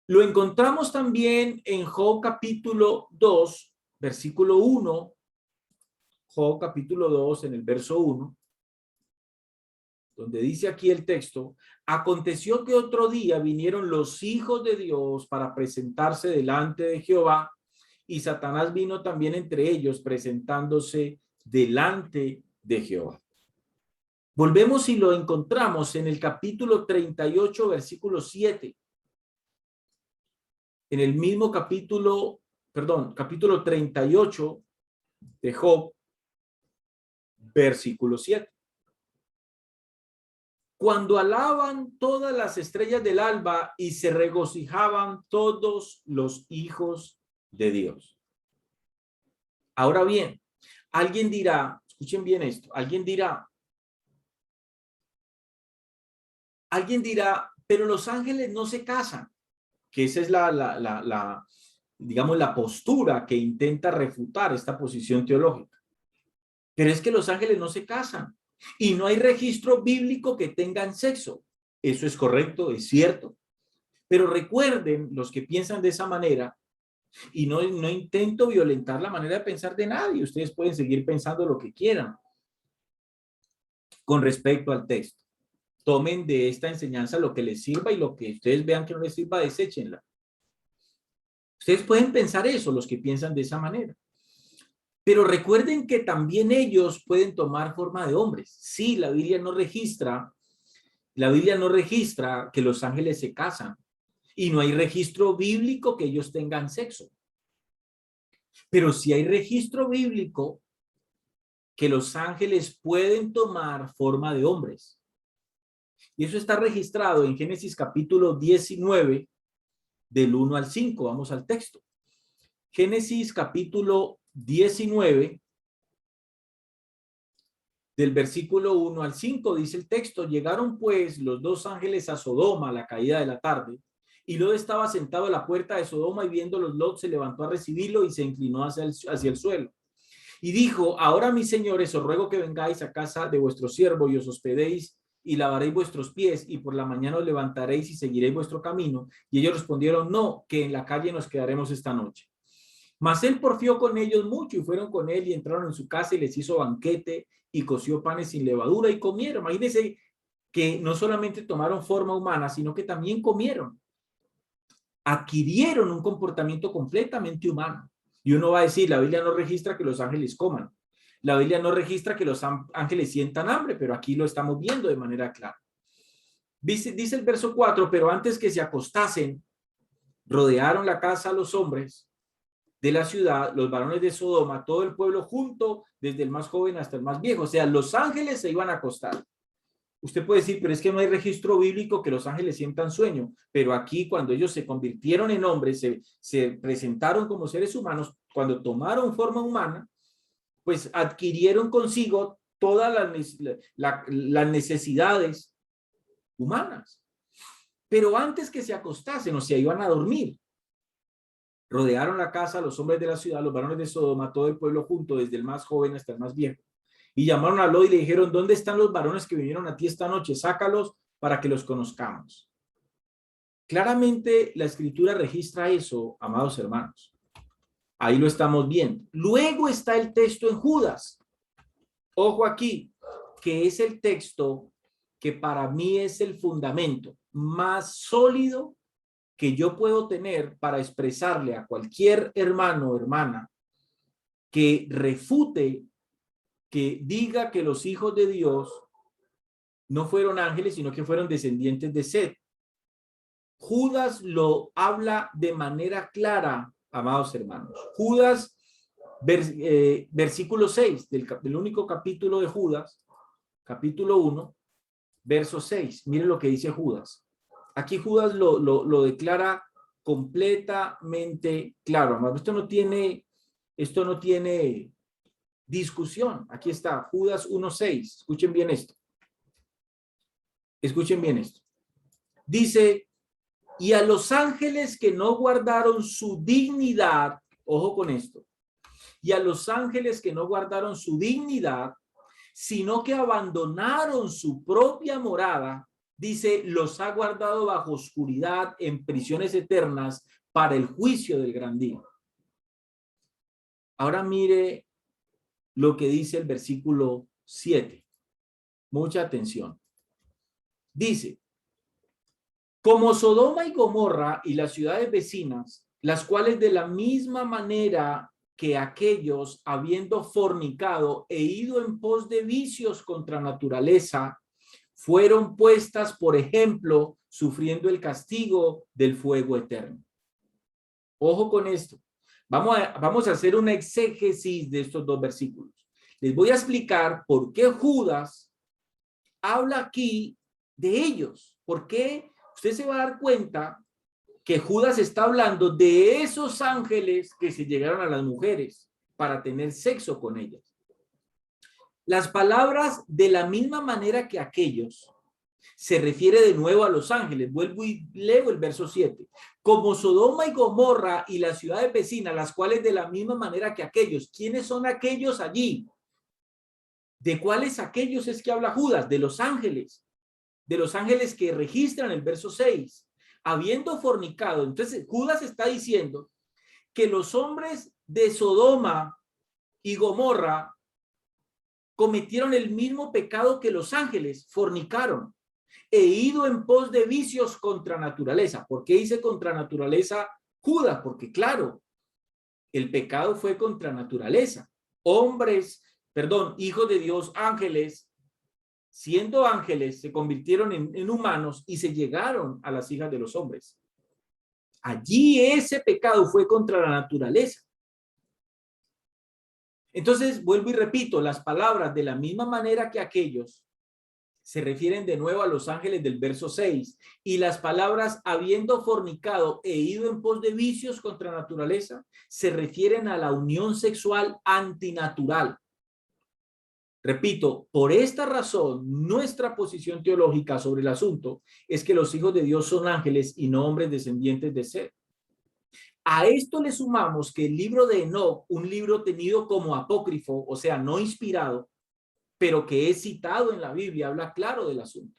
Lo encontramos también en Job capítulo 2, versículo 1. Job capítulo 2, en el verso 1, donde dice aquí el texto, aconteció que otro día vinieron los hijos de Dios para presentarse delante de Jehová, y Satanás vino también entre ellos presentándose delante de Jehová. Volvemos y lo encontramos en el capítulo 38, versículo 7. En el mismo capítulo 38 de Job, versículo 7. Cuando alaban todas las estrellas del alba y se regocijaban todos los hijos de Dios. Ahora bien, alguien dirá, escuchen bien esto, alguien dirá, pero los ángeles no se casan, que esa es digamos, la postura que intenta refutar esta posición teológica. Pero es que los ángeles no se casan y no hay registro bíblico que tengan sexo. Eso es correcto, es cierto. Pero recuerden, los que piensan de esa manera, y no intento violentar la manera de pensar de nadie, ustedes pueden seguir pensando lo que quieran con respecto al texto. Tomen de esta enseñanza lo que les sirva y lo que ustedes vean que no les sirva, deséchenla. Ustedes pueden pensar eso, los que piensan de esa manera. Pero recuerden que también ellos pueden tomar forma de hombres. Sí, la Biblia no registra que los ángeles se casan y no hay registro bíblico que ellos tengan sexo. Pero sí hay registro bíblico que los ángeles pueden tomar forma de hombres. Y eso está registrado en Génesis capítulo 19, del 1 al 5. Vamos al texto. Génesis capítulo 19, del versículo 1 al 5, dice el texto: llegaron pues los dos ángeles a Sodoma a la caída de la tarde, y Lot estaba sentado a la puerta de Sodoma, y viéndolos Lot se levantó a recibirlo y se inclinó hacia el suelo. Y dijo: ahora, mis señores, os ruego que vengáis a casa de vuestro siervo y os hospedéis y lavaréis vuestros pies, y por la mañana os levantaréis y seguiréis vuestro camino. Y ellos respondieron: no, que en la calle nos quedaremos esta noche. Mas él porfió con ellos mucho, y fueron con él y entraron en su casa y les hizo banquete y coció panes sin levadura y comieron. Imagínense que no solamente tomaron forma humana, sino que también comieron. Adquirieron un comportamiento completamente humano. Y uno va a decir, la Biblia no registra que los ángeles coman. La Biblia no registra que los ángeles sientan hambre, pero aquí lo estamos viendo de manera clara. Dice el verso 4, pero antes que se acostasen, rodearon la casa a los hombres de la ciudad, los varones de Sodoma, todo el pueblo junto, desde el más joven hasta el más viejo. O sea, los ángeles se iban a acostar. Usted puede decir, pero es que no hay registro bíblico que los ángeles sientan sueño. Pero aquí, cuando ellos se convirtieron en hombres, se presentaron como seres humanos, cuando tomaron forma humana, pues adquirieron consigo todas las necesidades humanas. Pero antes que se acostasen, o sea, iban a dormir, rodearon la casa los hombres de la ciudad, los varones de Sodoma, todo el pueblo junto, desde el más joven hasta el más viejo. Y llamaron a Lot y le dijeron: ¿dónde están los varones que vinieron a ti esta noche? Sácalos para que los conozcamos. Claramente la escritura registra eso, amados hermanos. Ahí lo estamos viendo. Luego está el texto en Judas. Ojo aquí, que es el texto que para mí es el fundamento más sólido que yo puedo tener para expresarle a cualquier hermano o hermana que refute, que diga que los hijos de Dios no fueron ángeles, sino que fueron descendientes de Set. Judas lo habla de manera clara, amados hermanos. Judas, versículo 6 del único capítulo de Judas, capítulo 1, verso 6. Mire lo que dice Judas. Aquí Judas lo declara completamente claro. Amados, esto no tiene discusión. Aquí está, Judas 1:6. Escuchen bien esto. Escuchen bien esto. Dice: y a los ángeles que no guardaron su dignidad, ojo con esto, y a los ángeles que no guardaron su dignidad, sino que abandonaron su propia morada, dice, los ha guardado bajo oscuridad en prisiones eternas para el juicio del gran día. Ahora mire lo que dice el versículo 7. Mucha atención. Dice: como Sodoma y Gomorra y las ciudades vecinas, las cuales de la misma manera que aquellos, habiendo fornicado e ido en pos de vicios contra naturaleza, fueron puestas, por ejemplo, sufriendo el castigo del fuego eterno. Ojo con esto. Vamos a hacer una exégesis de estos dos versículos. Les voy a explicar por qué Judas habla aquí de ellos. ¿Por qué? Usted se va a dar cuenta que Judas está hablando de esos ángeles que se llegaron a las mujeres para tener sexo con ellas. Las palabras de la misma manera que aquellos se refiere de nuevo a los ángeles. Vuelvo y leo el verso 7. Como Sodoma y Gomorra y las ciudades vecinas, las cuales de la misma manera que aquellos. ¿Quiénes son aquellos allí? ¿De cuáles aquellos es que habla Judas? De los ángeles. De los ángeles que registran el verso 6. Habiendo fornicado. Entonces Judas está diciendo que los hombres de Sodoma y Gomorra cometieron el mismo pecado que los ángeles, fornicaron, e ido en pos de vicios contra naturaleza. ¿Por qué dice contra naturaleza Judas? Porque claro, el pecado fue contra naturaleza. Hijos de Dios, ángeles, siendo ángeles, se convirtieron en humanos y se llegaron a las hijas de los hombres. Allí ese pecado fue contra la naturaleza. Entonces, vuelvo y repito, las palabras de la misma manera que aquellos se refieren de nuevo a los ángeles del verso 6, y las palabras habiendo fornicado e ido en pos de vicios contra naturaleza se refieren a la unión sexual antinatural. Repito, por esta razón, nuestra posición teológica sobre el asunto es que los hijos de Dios son ángeles y no hombres descendientes de Seth. A esto le sumamos que el libro de Enoc, un libro tenido como apócrifo, o sea, no inspirado, pero que es citado en la Biblia, habla claro del asunto.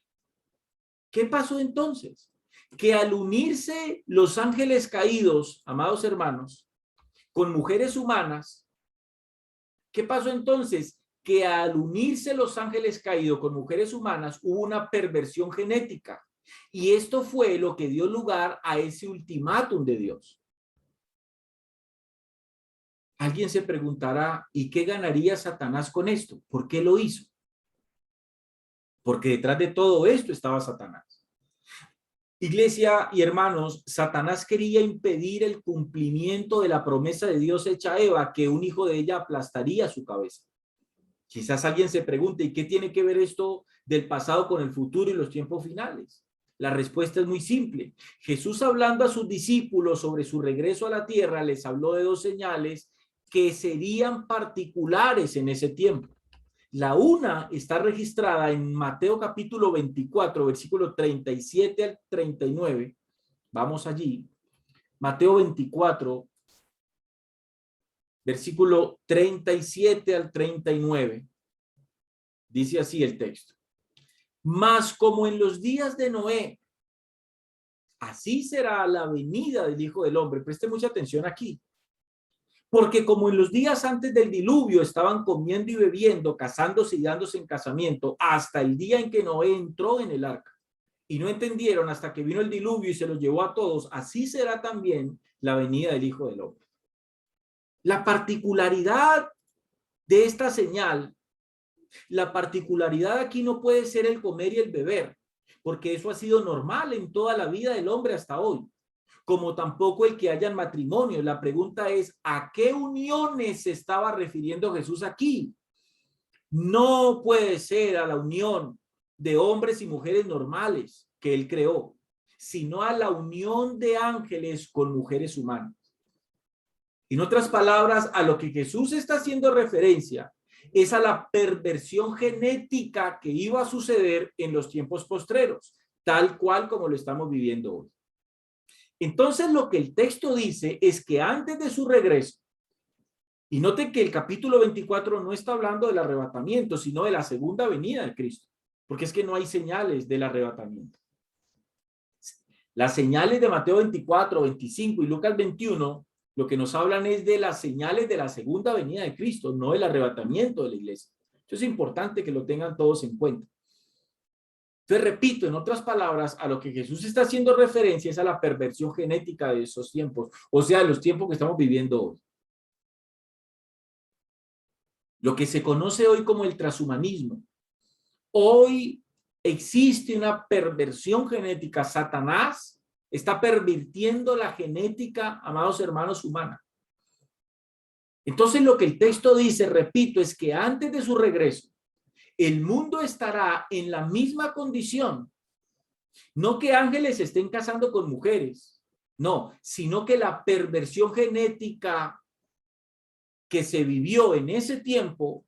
¿Qué pasó entonces? Que al unirse los ángeles caídos, amados hermanos, con mujeres humanas, ¿qué pasó entonces? Que al unirse los ángeles caídos con mujeres humanas hubo una perversión genética. Y esto fue lo que dio lugar a ese ultimátum de Dios. Alguien se preguntará, ¿y qué ganaría Satanás con esto? ¿Por qué lo hizo? Porque detrás de todo esto estaba Satanás. Iglesia y hermanos, Satanás quería impedir el cumplimiento de la promesa de Dios hecha a Eva, que un hijo de ella aplastaría su cabeza. Quizás alguien se pregunte, ¿y qué tiene que ver esto del pasado con el futuro y los tiempos finales? La respuesta es muy simple. Jesús, hablando a sus discípulos sobre su regreso a la tierra, les habló de dos señales que serían particulares en ese tiempo. La una está registrada en Mateo capítulo 24, versículo 37 al 39. Vamos allí. Mateo 24, versículo 37 al 39. Dice así el texto. Mas como en los días de Noé, así será la venida del Hijo del Hombre. Preste mucha atención aquí. Porque como en los días antes del diluvio estaban comiendo y bebiendo, casándose y dándose en casamiento, hasta el día en que Noé entró en el arca. Y no entendieron hasta que vino el diluvio y se los llevó a todos. Así será también la venida del Hijo del Hombre. La particularidad de esta señal, la particularidad aquí no puede ser el comer y el beber, porque eso ha sido normal en toda la vida del hombre hasta hoy, como tampoco el que hayan matrimonio. La pregunta es, ¿a qué uniones se estaba refiriendo Jesús aquí? No puede ser a la unión de hombres y mujeres normales que él creó, sino a la unión de ángeles con mujeres humanas. En otras palabras, a lo que Jesús está haciendo referencia es a la perversión genética que iba a suceder en los tiempos postreros, tal cual como lo estamos viviendo hoy. Entonces, lo que el texto dice es que antes de su regreso, y note que el capítulo 24 no está hablando del arrebatamiento, sino de la segunda venida de Cristo, porque es que no hay señales del arrebatamiento. Las señales de Mateo 24, 25 y Lucas 21, lo que nos hablan es de las señales de la segunda venida de Cristo, no del arrebatamiento de la iglesia. Eso es importante que lo tengan todos en cuenta. Entonces, repito, en otras palabras, a lo que Jesús está haciendo referencia es a la perversión genética de esos tiempos, o sea, los tiempos que estamos viviendo hoy. Lo que se conoce hoy como el transhumanismo. Hoy existe una perversión genética. Satanás está pervirtiendo la genética, amados hermanos, humana. Entonces, lo que el texto dice, repito, es que antes de su regreso, el mundo estará en la misma condición. No que ángeles se estén casando con mujeres, no, sino que la perversión genética que se vivió en ese tiempo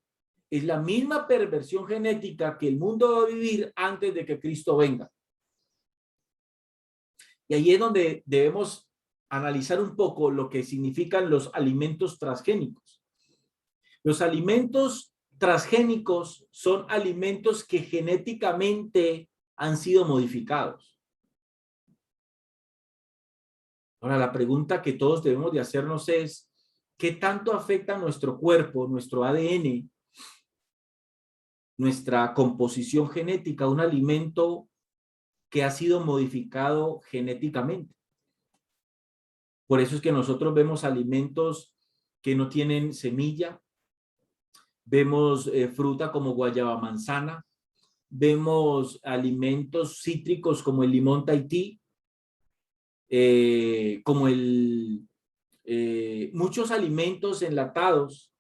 es la misma perversión genética que el mundo va a vivir antes de que Cristo venga. Y ahí es donde debemos analizar un poco lo que significan los alimentos transgénicos. Los alimentos transgénicos son alimentos que genéticamente han sido modificados. Ahora, la pregunta que todos debemos de hacernos es, ¿qué tanto afecta nuestro cuerpo, nuestro ADN, nuestra composición genética, un alimento que ha sido modificado genéticamente? Por eso es que nosotros vemos alimentos que no tienen semilla, vemos fruta como guayaba manzana, vemos alimentos cítricos como el limón Tahití, como muchos alimentos enlatados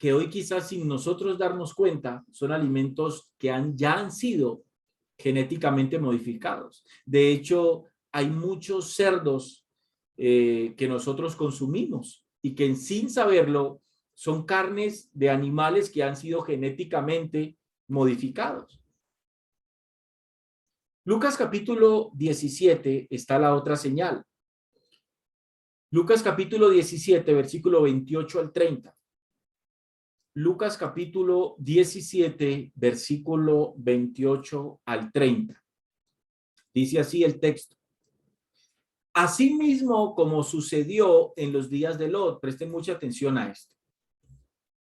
que hoy quizás sin nosotros darnos cuenta son alimentos que ya han sido genéticamente modificados. De hecho, hay muchos cerdos que nosotros consumimos y que sin saberlo son carnes de animales que han sido genéticamente modificados. Lucas capítulo 17 está la otra señal. Lucas capítulo 17, versículo 28 al 30. Lucas capítulo 17, versículo 28 al 30. Dice así el texto. Asimismo, como sucedió en los días de Lot, presten mucha atención a esto.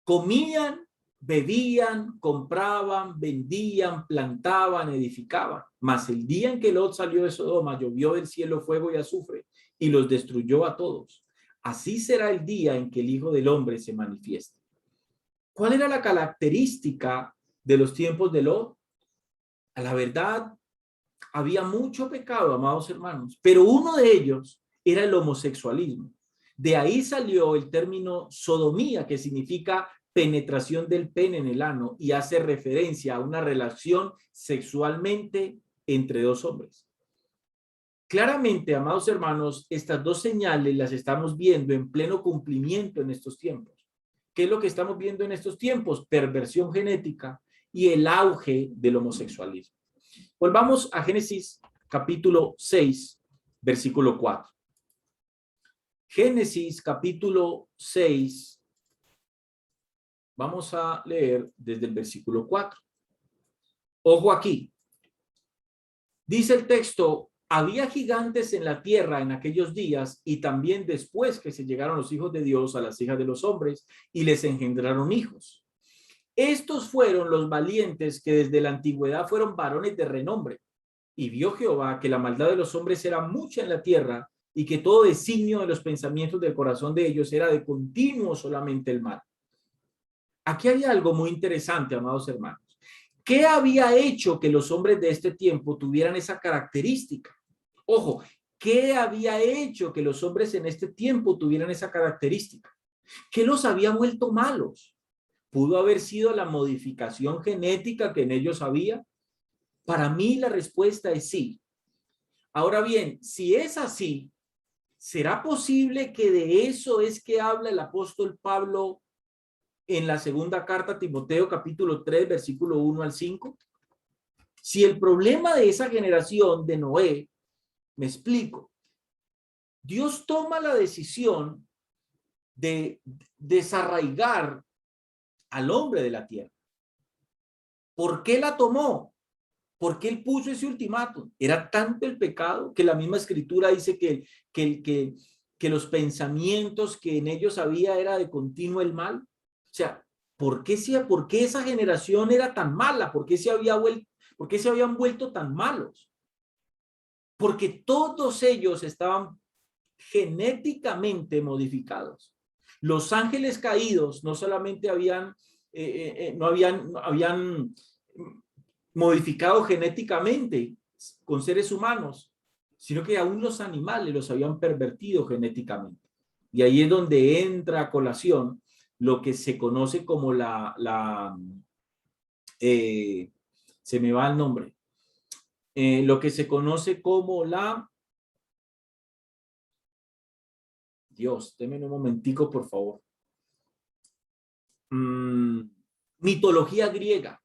Comían, bebían, compraban, vendían, plantaban, edificaban. Mas el día en que Lot salió de Sodoma, llovió del cielo fuego y azufre y los destruyó a todos. Así será el día en que el Hijo del Hombre se manifieste. ¿Cuál era la característica de los tiempos de Lot? A la verdad, había mucho pecado, amados hermanos, pero uno de ellos era el homosexualismo. De ahí salió el término sodomía, que significa penetración del pene en el ano y hace referencia a una relación sexualmente entre dos hombres. Claramente, amados hermanos, estas dos señales las estamos viendo en pleno cumplimiento en estos tiempos. ¿Qué es lo que estamos viendo en estos tiempos? Perversión genética y el auge del homosexualismo. Volvamos a Génesis capítulo 6, versículo 4. Génesis capítulo 6, vamos a leer desde el versículo 4. Ojo aquí. Dice el texto, había gigantes en la tierra en aquellos días y también después que se llegaron los hijos de Dios a las hijas de los hombres y les engendraron hijos. Estos fueron los valientes que desde la antigüedad fueron varones de renombre. Y vio Jehová que la maldad de los hombres era mucha en la tierra y que todo designio de los pensamientos del corazón de ellos era de continuo solamente el mal. Aquí hay algo muy interesante, amados hermanos. ¿Qué había hecho que los hombres de este tiempo tuvieran esa característica? Ojo, ¿qué había hecho que los hombres en este tiempo tuvieran esa característica? ¿Qué los había vuelto malos? ¿Pudo haber sido la modificación genética que en ellos había? Para mí la respuesta es sí. Ahora bien, si es así, ¿será posible que de eso es que habla el apóstol Pablo en la segunda carta a Timoteo, capítulo 3, versículo 1 al 5? Si el problema de esa generación de Noé, me explico, Dios toma la decisión de desarraigar al hombre de la tierra. ¿Por qué la tomó? ¿Por qué él puso ese ultimátum? Era tanto el pecado que la misma escritura dice que los pensamientos que en ellos había era de continuo el mal. O sea, ¿por qué esa generación era tan mala? ¿Por qué se habían vuelto tan malos? Porque todos ellos estaban genéticamente modificados. Los ángeles caídos no solamente habían modificado genéticamente con seres humanos, sino que aún los animales los habían pervertido genéticamente. Y ahí es donde entra a colación lo que se conoce como se me va el nombre, lo que se conoce como Dios, denme un momentico, por favor. Mitología griega.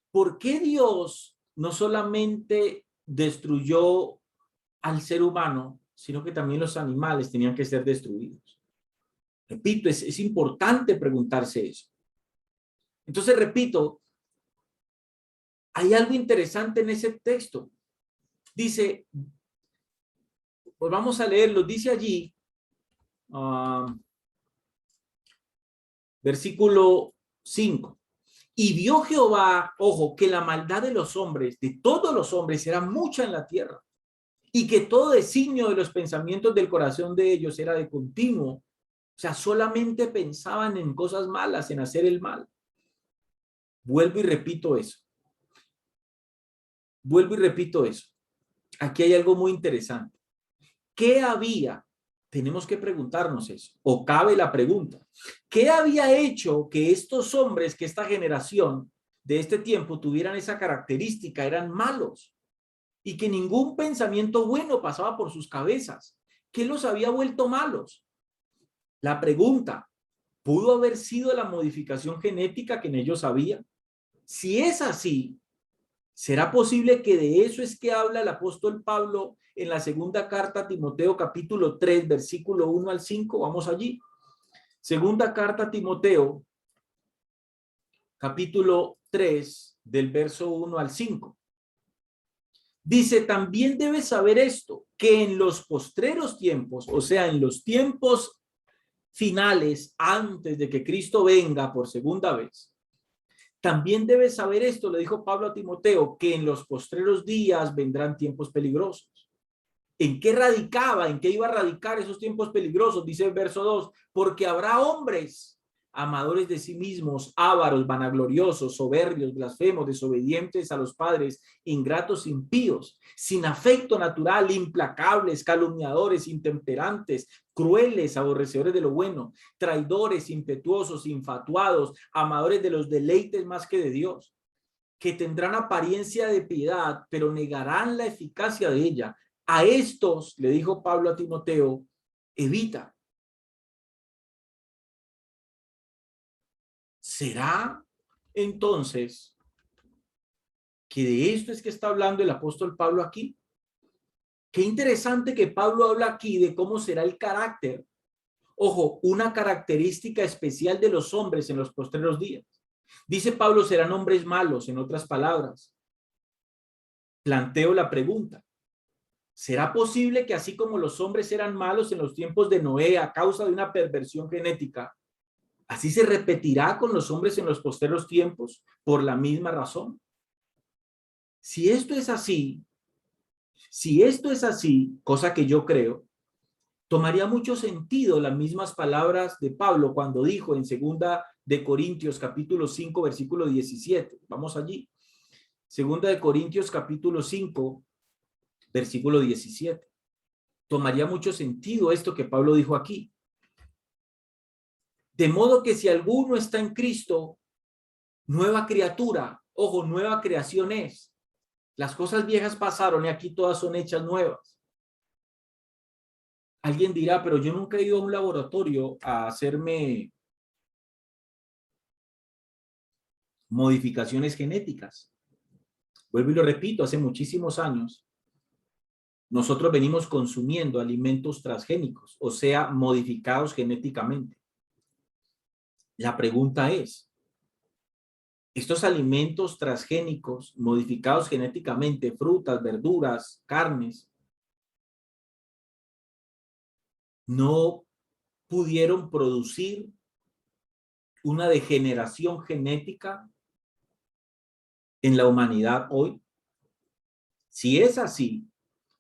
¿Por qué Dios no solamente destruyó al ser humano, sino que también los animales tenían que ser destruidos? Repito, es importante preguntarse eso. Entonces, repito, hay algo interesante en ese texto. Dice, pues vamos a leerlo, dice allí, versículo 5. Y vio Jehová, ojo, que la maldad de los hombres, de todos los hombres, era mucha en la tierra, y que todo designio de los pensamientos del corazón de ellos era de continuo. O sea, solamente pensaban en cosas malas, en hacer el mal. Vuelvo y repito eso. Aquí hay algo muy interesante. ¿Qué había tenemos que preguntarnos eso, o cabe la pregunta, ¿qué había hecho que estos hombres, que esta generación de este tiempo tuvieran esa característica? Eran malos y que ningún pensamiento bueno pasaba por sus cabezas. ¿Qué los había vuelto malos? La pregunta, ¿pudo haber sido la modificación genética que en ellos había? Si es así, ¿será posible que de eso es que habla el apóstol Pablo en la segunda carta a Timoteo, capítulo 3, versículo 1 al 5? Vamos allí. Segunda carta a Timoteo, capítulo 3, del verso 1 al 5. Dice, también debes saber esto, que en los postreros tiempos, o sea, en los tiempos finales, antes de que Cristo venga por segunda vez, también debes saber esto, le dijo Pablo a Timoteo, que en los postreros días vendrán tiempos peligrosos. ¿En qué radicaba? ¿En qué iba a radicar esos tiempos peligrosos? Dice el verso 2, porque habrá hombres amadores de sí mismos, ávaros, vanagloriosos, soberbios, blasfemos, desobedientes a los padres, ingratos, impíos, sin afecto natural, implacables, calumniadores, intemperantes, crueles, aborrecedores de lo bueno, traidores, impetuosos, infatuados, amadores de los deleites más que de Dios, que tendrán apariencia de piedad, pero negarán la eficacia de ella. A estos, le dijo Pablo a Timoteo, evita. ¿Será entonces que de esto es que está hablando el apóstol Pablo aquí? Qué interesante que Pablo habla aquí de cómo será el carácter. Ojo, una característica especial de los hombres en los postreros días. Dice Pablo, serán hombres malos, en otras palabras. Planteo la pregunta. ¿Será posible que así como los hombres eran malos en los tiempos de Noé a causa de una perversión genética, así se repetirá con los hombres en los postreros tiempos por la misma razón? Si esto es así, cosa que yo creo, tomaría mucho sentido las mismas palabras de Pablo cuando dijo en segunda de Corintios capítulo 5 versículo 17. Vamos allí. Segunda de Corintios capítulo 5 versículo 17. Tomaría mucho sentido esto que Pablo dijo aquí. De modo que si alguno está en Cristo, nueva criatura, ojo, nueva creación es. Las cosas viejas pasaron y aquí todas son hechas nuevas. Alguien dirá, pero yo nunca he ido a un laboratorio a hacerme modificaciones genéticas. Vuelvo y lo repito, hace muchísimos años nosotros venimos consumiendo alimentos transgénicos, o sea, modificados genéticamente. La pregunta es, estos alimentos transgénicos modificados genéticamente, frutas, verduras, carnes, no pudieron producir una degeneración genética en la humanidad hoy. Si es así,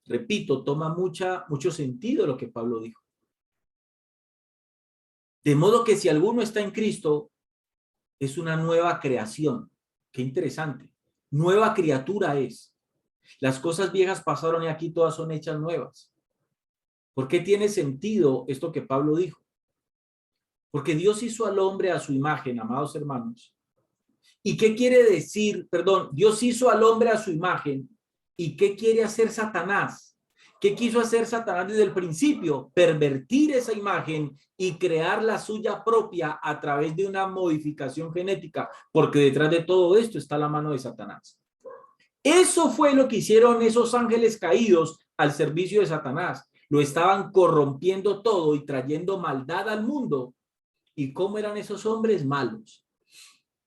repito, toma mucho sentido lo que Pablo dijo. De modo que si alguno está en Cristo, es una nueva creación. Qué interesante. Nueva criatura es. Las cosas viejas pasaron y aquí todas son hechas nuevas. ¿Por qué tiene sentido esto que Pablo dijo? Porque Dios hizo al hombre a su imagen, amados hermanos. ¿Y qué quiere decir? Perdón, Dios hizo al hombre a su imagen. ¿Y qué quiere hacer Satanás? ¿Qué quiso hacer Satanás desde el principio? Pervertir esa imagen y crear la suya propia a través de una modificación genética, porque detrás de todo esto está la mano de Satanás. Eso fue lo que hicieron esos ángeles caídos al servicio de Satanás. Lo estaban corrompiendo todo y trayendo maldad al mundo. ¿Y cómo eran esos hombres? Malos.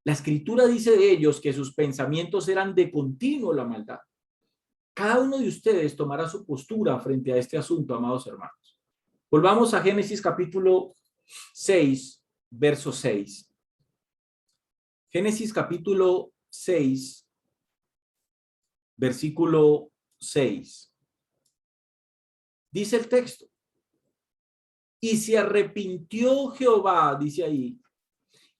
La escritura dice de ellos que sus pensamientos eran de continuo la maldad. Cada uno de ustedes tomará su postura frente a este asunto, amados hermanos. Volvamos a Génesis capítulo 6, verso 6. Génesis capítulo 6, versículo 6. Dice el texto. Y se arrepintió Jehová, dice ahí,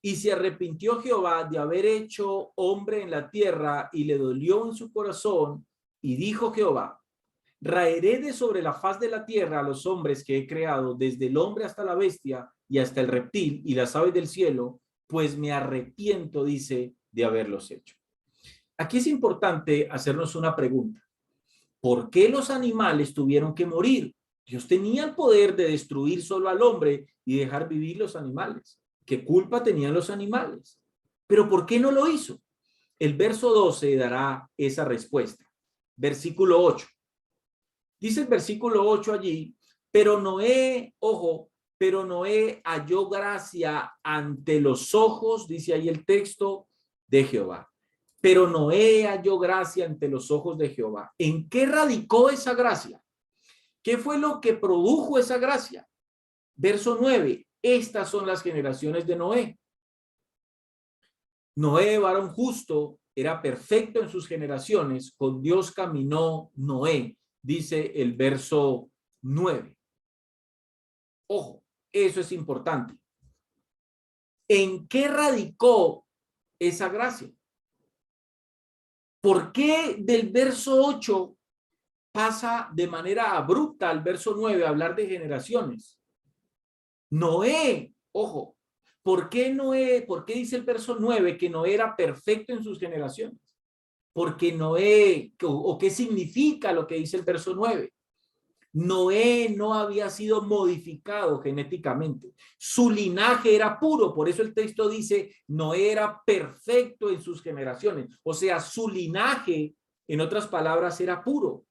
y se arrepintió Jehová de haber hecho hombre en la tierra y le dolió en su corazón y dijo Jehová, Raeré de sobre la faz de la tierra a los hombres que he creado, desde el hombre hasta la bestia y hasta el reptil y las aves del cielo, pues me arrepiento, dice, de haberlos hecho. Aquí es importante hacernos una pregunta. ¿Por qué los animales tuvieron que morir? Dios tenía el poder de destruir solo al hombre y dejar vivir los animales. ¿Qué culpa tenían los animales? Pero ¿por qué no lo hizo? El verso 12 dará esa respuesta. Versículo 8. Dice el versículo 8 allí, pero Noé, ojo, pero Noé halló gracia ante los ojos, dice ahí el texto, de Jehová. Pero Noé halló gracia ante los ojos de Jehová. ¿En qué radicó esa gracia? ¿Qué fue lo que produjo esa gracia? Verso 9. Estas son las generaciones de Noé. Noé, varón justo, era perfecto en sus generaciones. Con Dios caminó Noé, dice el verso 9. Ojo, eso es importante. ¿En qué radicó esa gracia? ¿Por qué del verso 8 pasa de manera abrupta al verso 9 a hablar de generaciones? Noé, ojo, ¿por qué Noé? ¿Por qué dice el verso 9 que Noé era perfecto en sus generaciones? Porque Noé, o qué significa lo que dice el verso 9. Noé no había sido modificado genéticamente. Su linaje era puro, por eso el texto dice, Noé era perfecto en sus generaciones. O sea, su linaje, en otras palabras, era puro.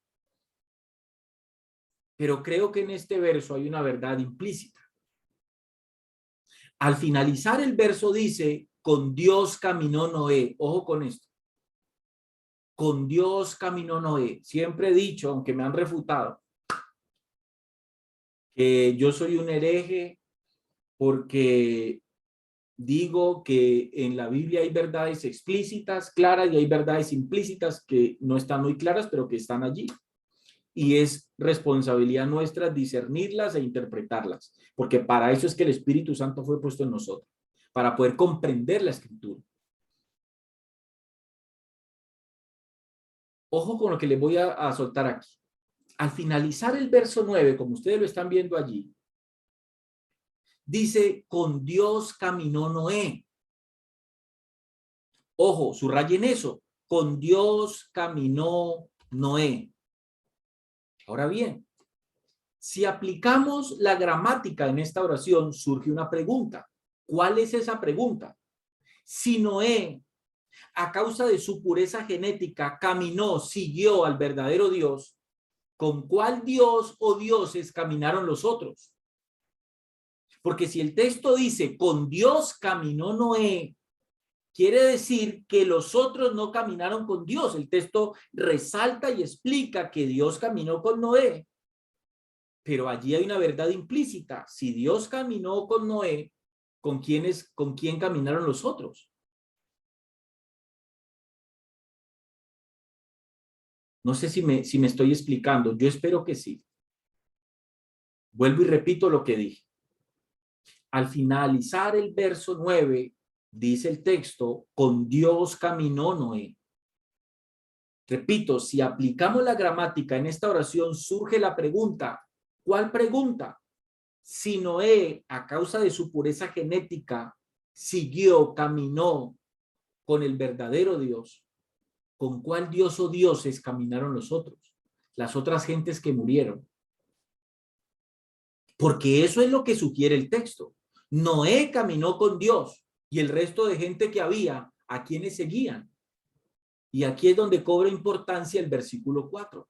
Pero creo que en este verso hay una verdad implícita. Al finalizar el verso dice, con Dios caminó Noé. Ojo con esto. Con Dios caminó Noé. Siempre he dicho, aunque me han refutado, que yo soy un hereje porque digo que en la Biblia hay verdades explícitas, claras, y hay verdades implícitas que no están muy claras, pero que están allí. Y es responsabilidad nuestra discernirlas e interpretarlas, porque para eso es que el Espíritu Santo fue puesto en nosotros, para poder comprender la Escritura. Ojo con lo que les voy a soltar aquí. Al finalizar el verso 9, como ustedes lo están viendo allí, dice, con Dios caminó Noé. Ojo, subrayen eso. Con Dios caminó Noé. Ahora bien, si aplicamos la gramática en esta oración, surge una pregunta. ¿Cuál es esa pregunta? Si Noé, a causa de su pureza genética, caminó, siguió al verdadero Dios, ¿con cuál Dios o dioses caminaron los otros? Porque si el texto dice, con Dios caminó Noé, quiere decir que los otros no caminaron con Dios. El texto resalta y explica que Dios caminó con Noé, pero allí hay una verdad implícita. Si Dios caminó con Noé, ¿con quién caminaron los otros? No sé si me estoy explicando. Yo espero que sí. Vuelvo y repito lo que dije. Al finalizar el verso 9, dice el texto, con Dios caminó Noé. Repito, si aplicamos la gramática en esta oración, surge la pregunta. ¿Cuál pregunta? Si Noé, a causa de su pureza genética, siguió, caminó con el verdadero Dios, ¿con cuál Dios o dioses caminaron los otros? Las otras gentes que murieron. Porque eso es lo que sugiere el texto. Noé caminó con Dios y el resto de gente que había, ¿a quienes seguían? Y aquí es donde cobra importancia el versículo 4.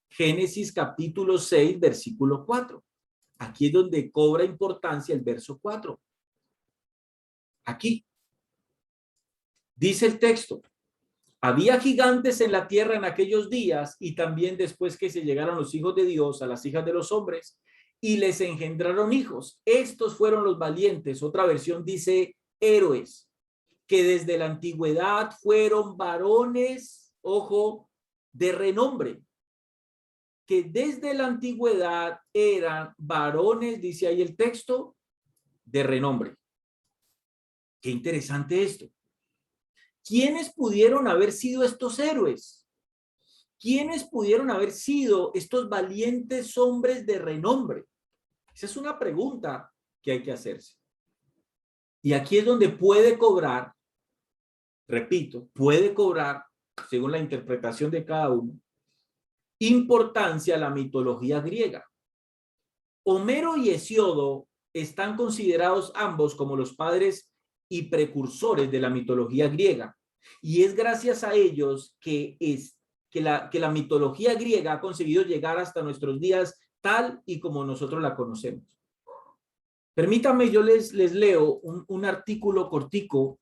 Génesis capítulo 6, versículo 4. Aquí es donde cobra importancia el verso 4. Aquí dice el texto, había gigantes en la tierra en aquellos días y también después que se llegaron los hijos de Dios a las hijas de los hombres y les engendraron hijos. Estos fueron los valientes. Otra versión dice héroes, que desde la antigüedad fueron varones, ojo, de renombre. Que desde la antigüedad eran varones, dice ahí el texto, de renombre. Qué interesante esto. ¿Quiénes pudieron haber sido estos héroes? ¿Quiénes pudieron haber sido estos valientes hombres de renombre? Esa es una pregunta que hay que hacerse. Y aquí es donde puede cobrar, repito, puede cobrar, según la interpretación de cada uno, importancia la mitología griega. Homero y Hesíodo están considerados ambos como los padres y precursores de la mitología griega. Y es gracias a ellos que la mitología griega ha conseguido llegar hasta nuestros días tal y como nosotros la conocemos. Permítanme, yo les leo un artículo cortico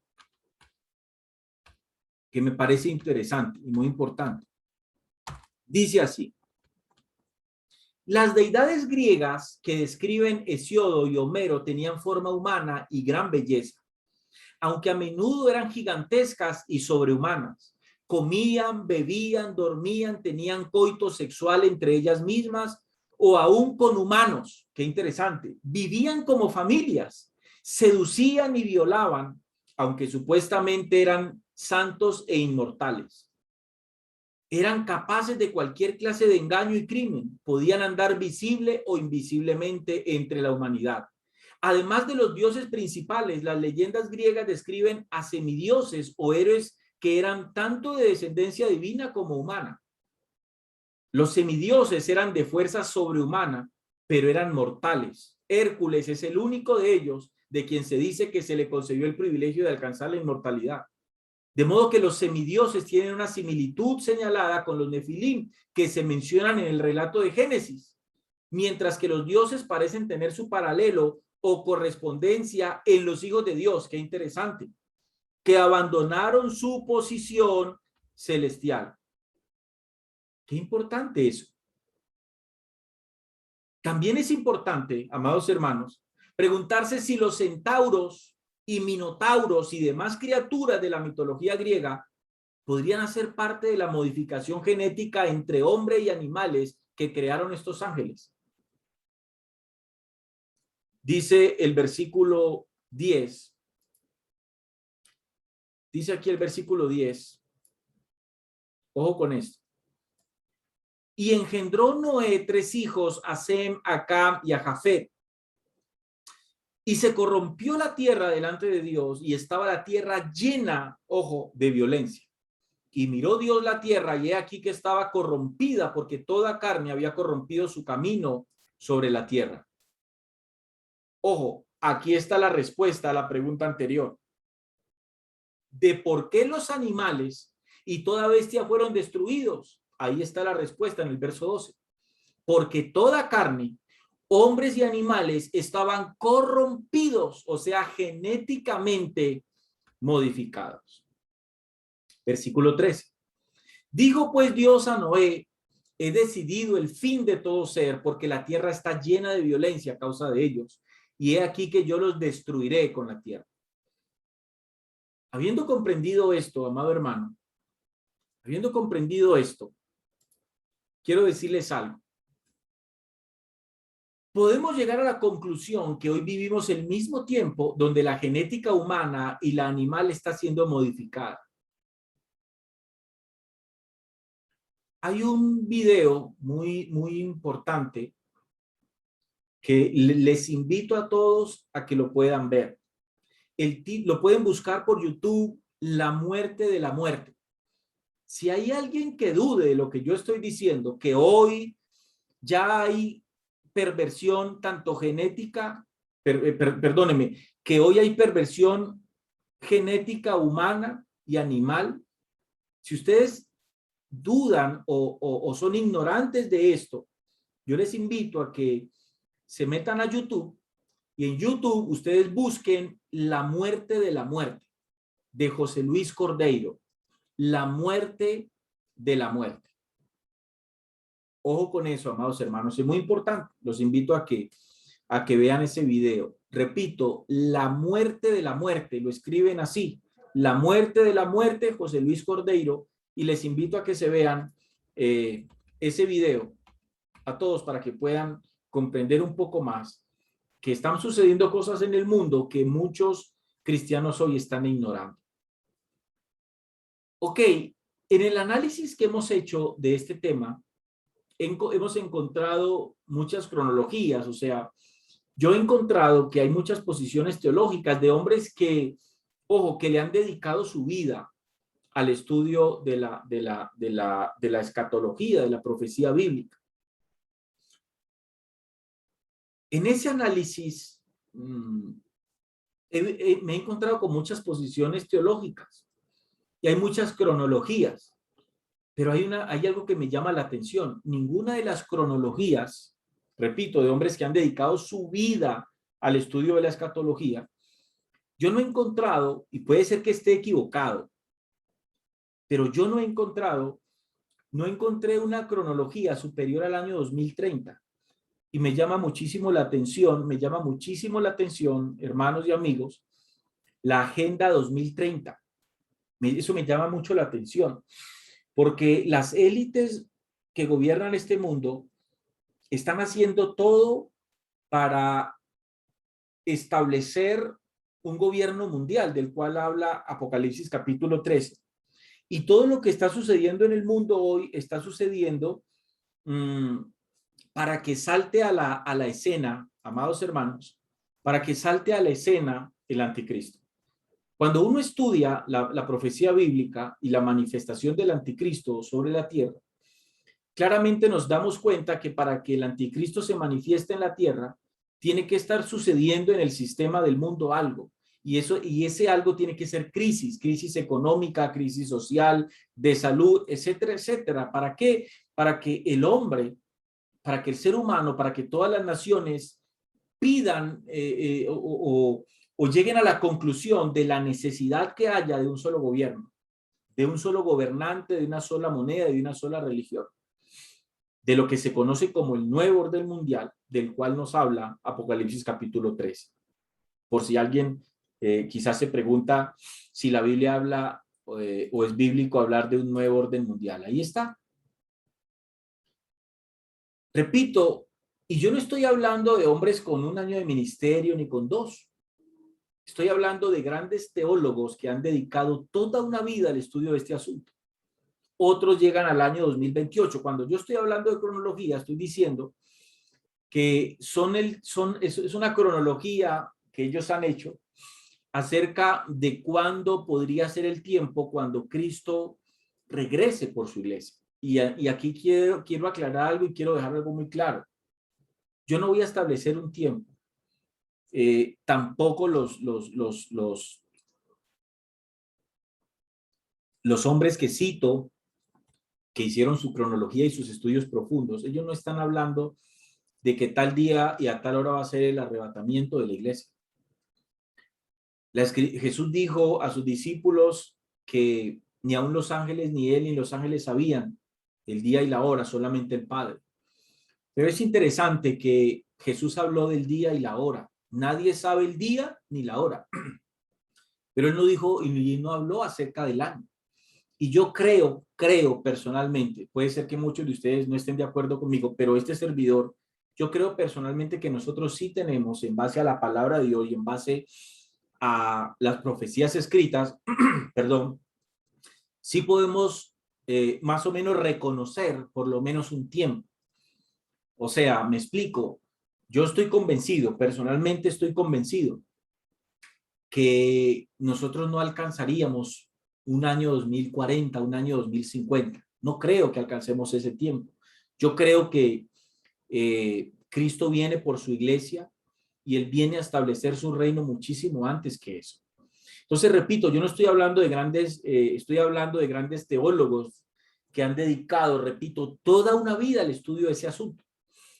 que me parece interesante y muy importante. Dice así: las deidades griegas que describen Hesíodo y Homero tenían forma humana y gran belleza, aunque a menudo eran gigantescas y sobrehumanas. Comían, bebían, dormían, tenían coito sexual entre ellas mismas o aún con humanos. Qué interesante. Vivían como familias, seducían y violaban, aunque supuestamente eran santos e inmortales. Eran capaces de cualquier clase de engaño y crimen. Podían andar visible o invisiblemente entre la humanidad. Además de los dioses principales, las leyendas griegas describen a semidioses o héroes que eran tanto de descendencia divina como humana. Los semidioses eran de fuerza sobrehumana, pero eran mortales. Hércules es el único de ellos de quien se dice que se le concedió el privilegio de alcanzar la inmortalidad. De modo que los semidioses tienen una similitud señalada con los nefilim que se mencionan en el relato de Génesis, mientras que los dioses parecen tener su paralelo o correspondencia en los hijos de Dios. Qué interesante, que abandonaron su posición celestial. Qué importante eso. También es importante, amados hermanos, preguntarse si los centauros y minotauros y demás criaturas de la mitología griega podrían hacer parte de la modificación genética entre hombre y animales que crearon estos ángeles. Dice el versículo 10. Dice aquí el versículo 10. Ojo con esto. Y engendró Noé 3 hijos, a Sem, a Cam y a Jafet. Y se corrompió la tierra delante de Dios y estaba la tierra llena, ojo, de violencia. Y miró Dios la tierra y he aquí que estaba corrompida porque toda carne había corrompido su camino sobre la tierra. Ojo, aquí está la respuesta a la pregunta anterior. De por qué los animales y toda bestia fueron destruidos. Ahí está la respuesta en el verso 12. Porque toda carne, hombres y animales estaban corrompidos, o sea, genéticamente modificados. Versículo 13. Dijo pues Dios a Noé: he decidido el fin de todo ser, porque la tierra está llena de violencia a causa de ellos, y he aquí que yo los destruiré con la tierra. Habiendo comprendido esto, amado hermano, habiendo comprendido esto, quiero decirles algo. Podemos llegar a la conclusión que hoy vivimos el mismo tiempo donde la genética humana y la animal está siendo modificada. Hay un video muy importante que les invito a todos a que lo puedan ver. Lo pueden buscar por YouTube, La muerte de la muerte. Si hay alguien que dude de lo que yo estoy diciendo, que hoy ya hay perversión tanto genética, perdóneme, que hoy hay perversión genética humana y animal. Si ustedes dudan o son ignorantes de esto, yo les invito a que se metan a YouTube y en YouTube ustedes busquen La muerte de la muerte de José Luis Cordeiro. La muerte de la muerte. Ojo con eso, amados hermanos, es muy importante. Los invito a que vean ese video. Repito, La muerte de la muerte, lo escriben así. La muerte de la muerte, José Luis Cordeiro, y les invito a que se vean ese video a todos para que puedan comprender un poco más que están sucediendo cosas en el mundo que muchos cristianos hoy están ignorando. Ok, En el análisis que hemos hecho de este tema, hemos encontrado muchas cronologías, o sea, yo he encontrado que hay muchas posiciones teológicas de hombres que, ojo, que le han dedicado su vida al estudio de la escatología, de la profecía bíblica. En ese análisis me he encontrado con muchas posiciones teológicas y hay muchas cronologías, pero hay algo que me llama la atención. Ninguna de las cronologías, repito, de hombres que han dedicado su vida al estudio de la escatología, yo no he encontrado, y puede ser que esté equivocado, pero yo no encontré una cronología superior al año 2030. Y me llama muchísimo la atención, hermanos y amigos, la Agenda 2030. Eso me llama mucho la atención, porque las élites que gobiernan este mundo están haciendo todo para establecer un gobierno mundial, del cual habla Apocalipsis capítulo 13. Y todo lo que está sucediendo en el mundo hoy está sucediendo para que salte a la escena, amados hermanos, para que salte a la escena el anticristo. Cuando uno estudia la profecía bíblica y la manifestación del anticristo sobre la tierra, claramente nos damos cuenta que para que el anticristo se manifieste en la tierra, tiene que estar sucediendo en el sistema del mundo algo. Y ese algo tiene que ser crisis económica, crisis social, de salud, etcétera, etcétera. ¿Para qué? Para que el hombre, para que el ser humano, para que todas las naciones pidan o lleguen a la conclusión de la necesidad que haya de un solo gobierno, de un solo gobernante, de una sola moneda, de una sola religión, de lo que se conoce como el nuevo orden mundial, del cual nos habla Apocalipsis capítulo 13. Por si alguien quizás se pregunta si la Biblia habla o es bíblico hablar de un nuevo orden mundial. Ahí está. Repito, y yo no estoy hablando de hombres con 1 año de ministerio ni con 2. Estoy hablando de grandes teólogos que han dedicado toda una vida al estudio de este asunto. Otros llegan al año 2028. Cuando yo estoy hablando de cronología, estoy diciendo que es una cronología que ellos han hecho acerca de cuándo podría ser el tiempo cuando Cristo regrese por su iglesia. Y aquí quiero aclarar algo y quiero dejar algo muy claro. Yo no voy a establecer un tiempo. Tampoco los hombres que cito, que hicieron su cronología y sus estudios profundos, ellos no están hablando de que tal día y a tal hora va a ser el arrebatamiento de la iglesia. Jesús dijo a sus discípulos que ni aun los ángeles, ni él, ni los ángeles sabían el día y la hora, solamente el Padre. Pero es interesante que Jesús habló del día y la hora. Nadie sabe el día ni la hora. Pero él no dijo y no habló acerca del año. Y yo creo personalmente, puede ser que muchos de ustedes no estén de acuerdo conmigo, pero este servidor, yo creo personalmente que nosotros sí tenemos, en base a la palabra de Dios y en base a las profecías escritas, perdón, sí podemos más o menos reconocer por lo menos un tiempo. O sea, me explico, yo estoy convencido, personalmente estoy convencido que nosotros no alcanzaríamos un año 2040, un año 2050. No creo que alcancemos ese tiempo. Yo creo que Cristo viene por su iglesia y él viene a establecer su reino muchísimo antes que eso. Entonces, repito, yo no estoy hablando de estoy hablando de grandes teólogos que han dedicado, repito, toda una vida al estudio de ese asunto.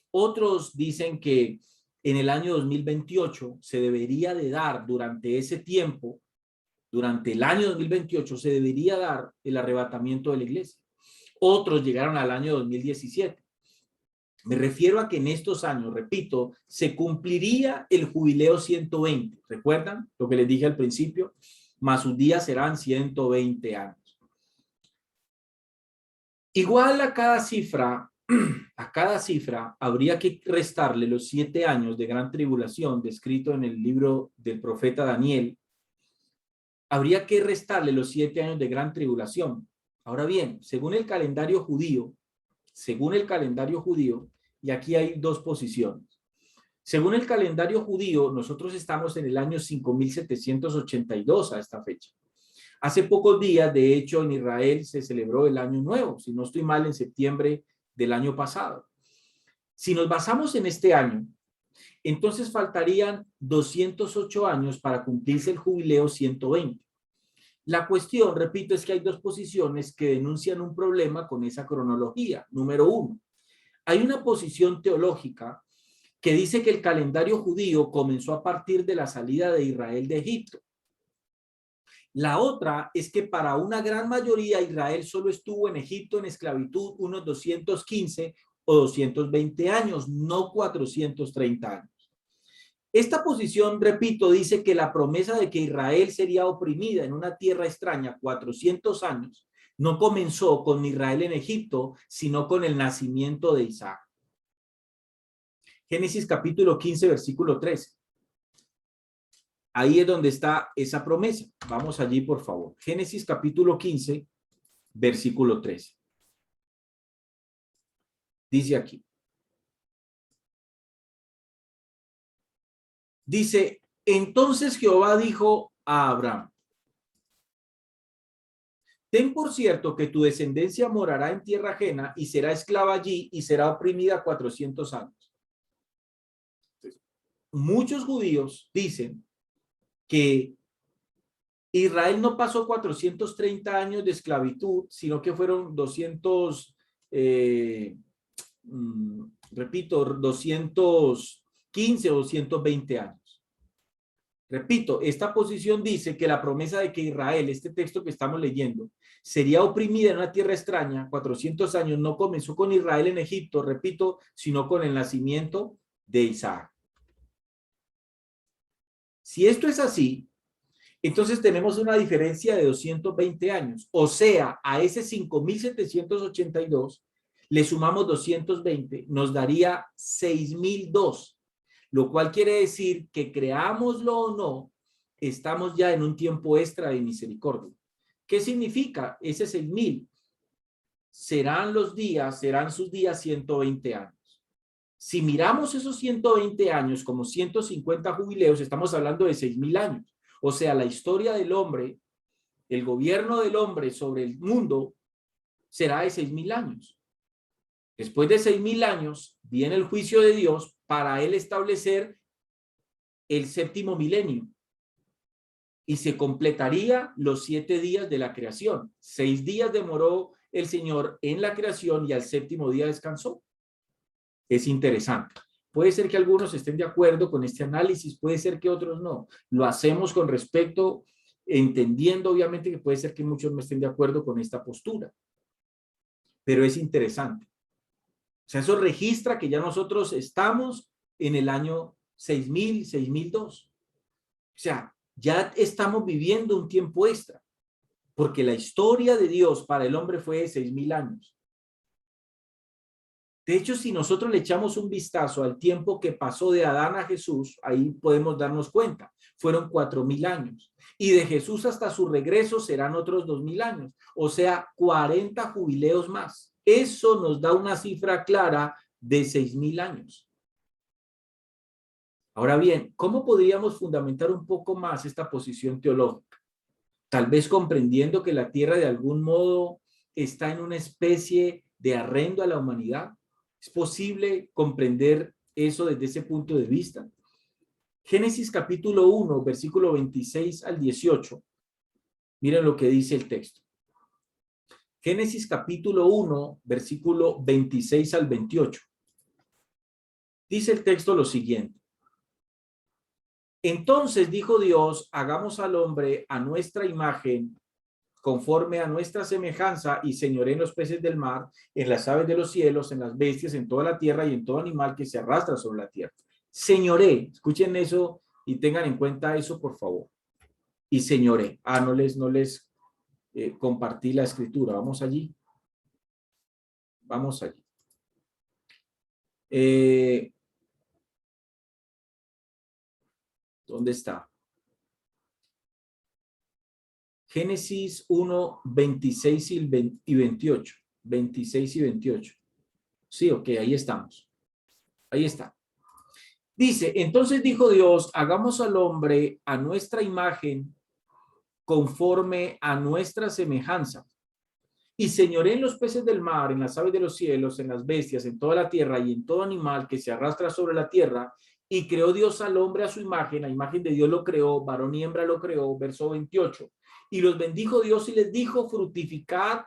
Otros dicen que en el año 2028 se debería de dar durante ese tiempo, durante el año 2028 se debería dar el arrebatamiento de la iglesia. Otros llegaron al año 2017. Me refiero a que en estos años, repito, se cumpliría el jubileo 120. ¿Recuerdan lo que les dije al principio? Más sus días serán 120 años. Igual a cada cifra habría que restarle los 7 años de gran tribulación descrito en el libro del profeta Daniel. Habría que restarle los 7 años de gran tribulación. Ahora bien, según el calendario judío, y aquí hay dos posiciones. Según el calendario judío, nosotros estamos en el año 5782 a esta fecha. Hace pocos días, de hecho, en Israel se celebró el Año Nuevo, si no estoy mal, en septiembre del año pasado. Si nos basamos en este año, entonces faltarían 208 años para cumplirse el jubileo 120. La cuestión, repito, es que hay dos posiciones que denuncian un problema con esa cronología. Número uno, hay una posición teológica que dice que el calendario judío comenzó a partir de la salida de Israel de Egipto. La otra es que para una gran mayoría Israel solo estuvo en Egipto en esclavitud unos 215 o 220 años, no 430 años. Esta posición, repito, dice que la promesa de que Israel sería oprimida en una tierra extraña 400 años no comenzó con Israel en Egipto, sino con el nacimiento de Isaac. Génesis capítulo 15, versículo 13. Ahí es donde está esa promesa. Vamos allí, por favor. Génesis capítulo 15, versículo 13. Dice aquí. Dice, entonces Jehová dijo a Abraham, ten por cierto que tu descendencia morará en tierra ajena y será esclava allí y será oprimida 400 años. Entonces, muchos judíos dicen que Israel no pasó 430 años de esclavitud, sino que fueron 215 o 220 años. Repito, esta posición dice que la promesa de que Israel, este texto que estamos leyendo, sería oprimida en una tierra extraña 400 años, no comenzó con Israel en Egipto, repito, sino con el nacimiento de Isaac. Si esto es así, entonces tenemos una diferencia de 220 años. O sea, a ese 5.782 le sumamos 220, nos daría 6.002, lo cual quiere decir que, creámoslo o no, estamos ya en un tiempo extra de misericordia. ¿Qué significa ese 6.000? Serán sus días 120 años. Si miramos esos 120 años como 150 jubileos, estamos hablando de 6.000 años. O sea, la historia del hombre, el gobierno del hombre sobre el mundo será de 6.000 años. Después de 6.000 años viene el juicio de Dios para él establecer el séptimo milenio y se completaría los 7 días de la creación. 6 días demoró el Señor en la creación y al séptimo día descansó. Es interesante. Puede ser que algunos estén de acuerdo con este análisis, puede ser que otros no. Lo hacemos con respecto, entendiendo obviamente que puede ser que muchos no estén de acuerdo con esta postura. Pero es interesante. O sea, eso registra que ya nosotros estamos en el año 6.000, 6.002. O sea, ya estamos viviendo un tiempo extra, porque la historia de Dios para el hombre fue de 6.000 años. De hecho, si nosotros le echamos un vistazo al tiempo que pasó de Adán a Jesús, ahí podemos darnos cuenta. Fueron 4.000 años. Y de Jesús hasta su regreso serán otros 2.000 años. O sea, 40 jubileos más. Eso nos da una cifra clara de 6.000 años. Ahora bien, ¿cómo podríamos fundamentar un poco más esta posición teológica? Tal vez comprendiendo que la tierra de algún modo está en una especie de arrendo a la humanidad. ¿Es posible comprender eso desde ese punto de vista? Génesis capítulo 1, versículo 26 al 18. Miren lo que dice el texto. Génesis capítulo 1, versículo 26 al 28. Dice el texto lo siguiente. Entonces dijo Dios, hagamos al hombre a nuestra imagen, conforme a nuestra semejanza, y señoré en los peces del mar, en las aves de los cielos, en las bestias, en toda la tierra y en todo animal que se arrastra sobre la tierra. Señoré, escuchen eso y tengan en cuenta eso, por favor. Y señoré. No les compartí la escritura. Vamos allí. Vamos allí. ¿Dónde está? Génesis 1, 26 y 28. 26 y 28. Sí, ok, ahí estamos. Ahí está. Dice, entonces dijo Dios, hagamos al hombre a nuestra imagen, conforme a nuestra semejanza. Y señoré en los peces del mar, en las aves de los cielos, en las bestias, en toda la tierra y en todo animal que se arrastra sobre la tierra. Y creó Dios al hombre a su imagen, a imagen de Dios lo creó, varón y hembra lo creó, verso 28. Y los bendijo Dios y les dijo, fructificad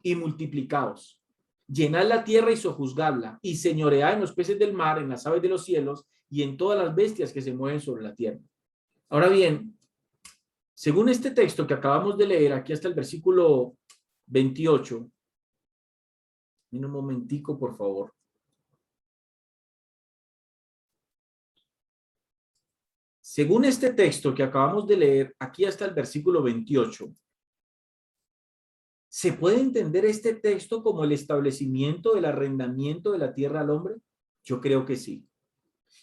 y multiplicaos. Llenad la tierra y sojuzgadla, y señoread en los peces del mar, en las aves de los cielos y en todas las bestias que se mueven sobre la tierra. Ahora bien, según este texto que acabamos de leer, aquí hasta el versículo 28. Un momentico, por favor. Según este texto que acabamos de leer, aquí hasta el versículo 28, ¿se puede entender este texto como el establecimiento del arrendamiento de la tierra al hombre? Yo creo que sí.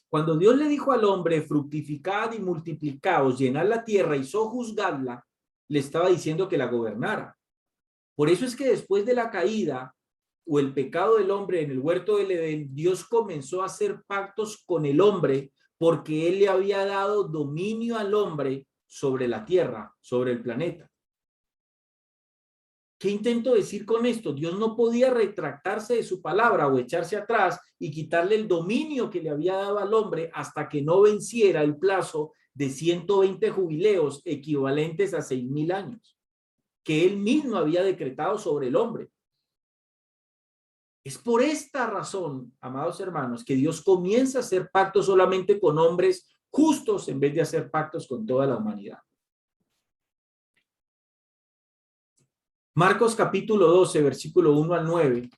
Cuando Dios le dijo al hombre, fructificad y multiplicaos, llenad la tierra y sojuzgadla, le estaba diciendo que la gobernara. Por eso es que después de la caída o el pecado del hombre en el huerto del Edén, Dios comenzó a hacer pactos con el hombre porque él le había dado dominio al hombre sobre la tierra, sobre el planeta. ¿Qué intento decir con esto? Dios no podía retractarse de su palabra o echarse atrás y quitarle el dominio que le había dado al hombre hasta que no venciera el plazo de 120 jubileos equivalentes a 6,000 años, que él mismo había decretado sobre el hombre. Es por esta razón, amados hermanos, que Dios comienza a hacer pactos solamente con hombres justos en vez de hacer pactos con toda la humanidad. Marcos capítulo 12, versículo 1 al 9.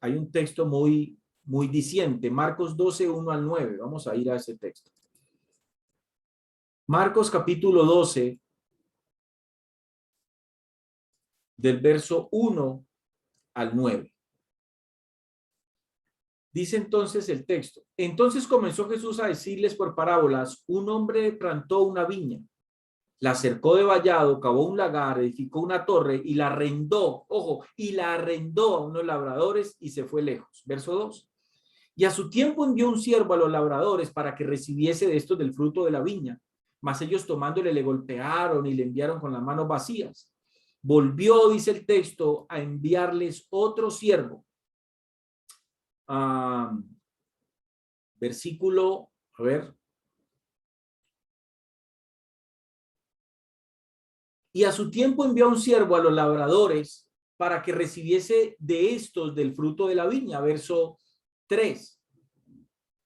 Hay un texto muy diciente. Marcos 12, 1 al 9. Vamos a ir a ese texto. Marcos capítulo 12, del verso 1 al 9. Dice entonces el texto. Entonces comenzó Jesús a decirles por parábolas, un hombre plantó una viña, la cercó de vallado, cavó un lagar, edificó una torre y la arrendó, ojo, y la arrendó a unos labradores y se fue lejos. Verso 2. Y a su tiempo envió un siervo a los labradores para que recibiese de estos del fruto de la viña. Mas ellos tomándole le golpearon y le enviaron con las manos vacías. Volvió, dice el texto, a enviarles otro siervo. Versículo, a ver. Y a su tiempo envió un siervo a los labradores para que recibiese de estos del fruto de la viña. Verso 3.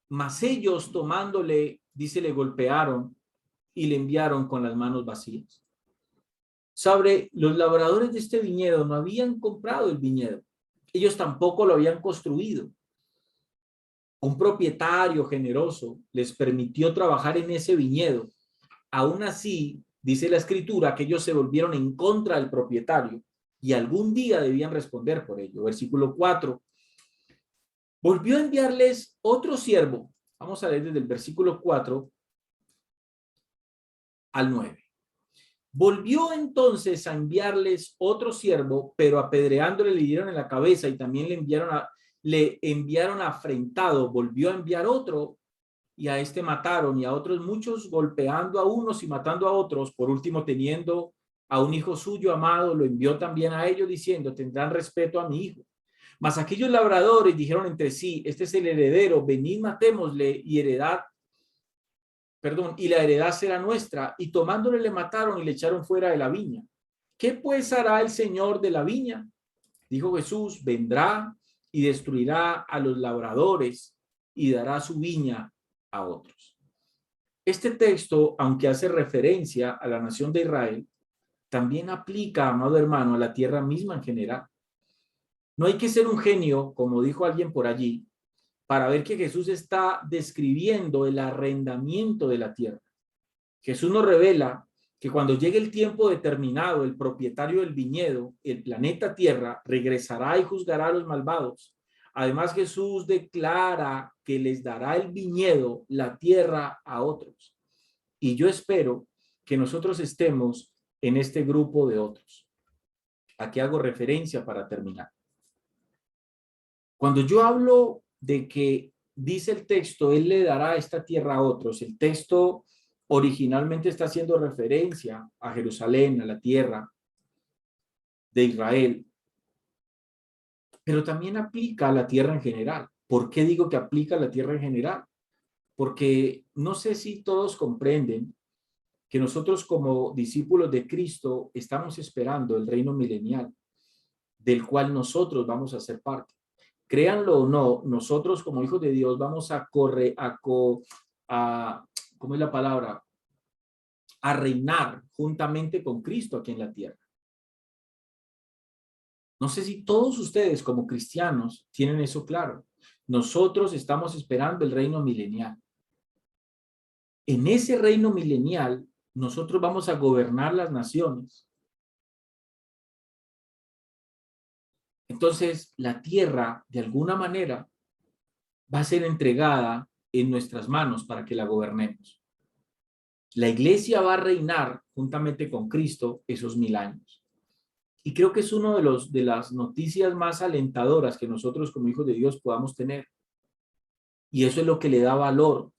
Mas ellos tomándole, dice, le golpearon y le enviaron con las manos vacías. Sabe, los labradores de este viñedo no habían comprado el viñedo. Ellos tampoco lo habían construido. Un propietario generoso les permitió trabajar en ese viñedo. Aún así, dice la escritura que ellos se volvieron en contra del propietario y algún día debían responder por ello. Versículo 4. Volvió a enviarles otro siervo. Vamos a leer desde el versículo 4 al 9. Volvió entonces a enviarles otro siervo, pero apedreándole le dieron en la cabeza y también le enviaron afrentado. Volvió a enviar otro y a este mataron, y a otros muchos, golpeando a unos y matando a otros. Por último, teniendo a un hijo suyo amado, lo envió también a ellos diciendo, tendrán respeto a mi hijo. Mas aquellos labradores dijeron entre sí, este es el heredero, venid matémosle y la heredad será nuestra. Y tomándole le mataron y le echaron fuera de la viña. ¿Qué pues hará el Señor de la viña? Dijo Jesús, vendrá y destruirá a los labradores y dará su viña a otros. Este texto, aunque hace referencia a la nación de Israel, también aplica, amado hermano, a la tierra misma en general. No hay que ser un genio, como dijo alguien por allí, para ver que Jesús está describiendo el arrendamiento de la tierra. Jesús nos revela que cuando llegue el tiempo determinado, el propietario del viñedo, el planeta Tierra, regresará y juzgará a los malvados. Además, Jesús declara que les dará el viñedo, la tierra, a otros. Y yo espero que nosotros estemos en este grupo de otros. Aquí hago referencia para terminar. Cuando yo hablo de que dice el texto, Él le dará esta tierra a otros, el texto originalmente está haciendo referencia a Jerusalén, a la tierra de Israel, pero también aplica a la tierra en general. ¿Por qué digo que aplica a la tierra en general? Porque no sé si todos comprenden que nosotros como discípulos de Cristo estamos esperando el reino milenial, del cual nosotros vamos a ser parte. Créanlo o no, nosotros como hijos de Dios vamos a ¿cómo es la palabra? A reinar juntamente con Cristo aquí en la tierra. No sé si todos ustedes como cristianos tienen eso claro. Nosotros estamos esperando el reino milenial. En ese reino milenial, nosotros vamos a gobernar las naciones. Entonces, la tierra, de alguna manera, va a ser entregada en nuestras manos para que la gobernemos. La iglesia va a reinar juntamente con Cristo esos 1000 años. Y creo que es uno de las noticias más alentadoras que nosotros como hijos de Dios podamos tener. Y eso es lo que le da valor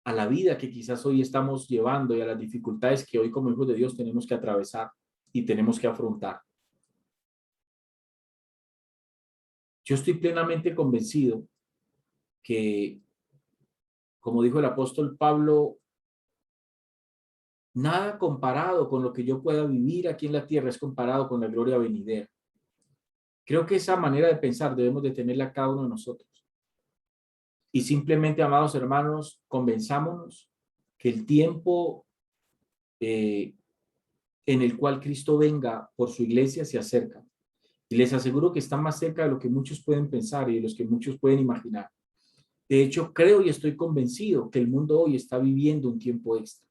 a la vida que quizás hoy estamos llevando y a las dificultades que hoy como hijos de Dios tenemos que atravesar y tenemos que afrontar. Yo estoy plenamente convencido que, como dijo el apóstol Pablo, nada comparado con lo que yo pueda vivir aquí en la tierra es comparado con la gloria venidera. Creo que esa manera de pensar debemos de tenerla cada uno de nosotros. Y simplemente, amados hermanos, convenzámonos que el tiempo en el cual Cristo venga por su iglesia se acerca. Y les aseguro que está más cerca de lo que muchos pueden pensar y de los que muchos pueden imaginar. De hecho, creo y estoy convencido que el mundo hoy está viviendo un tiempo extra.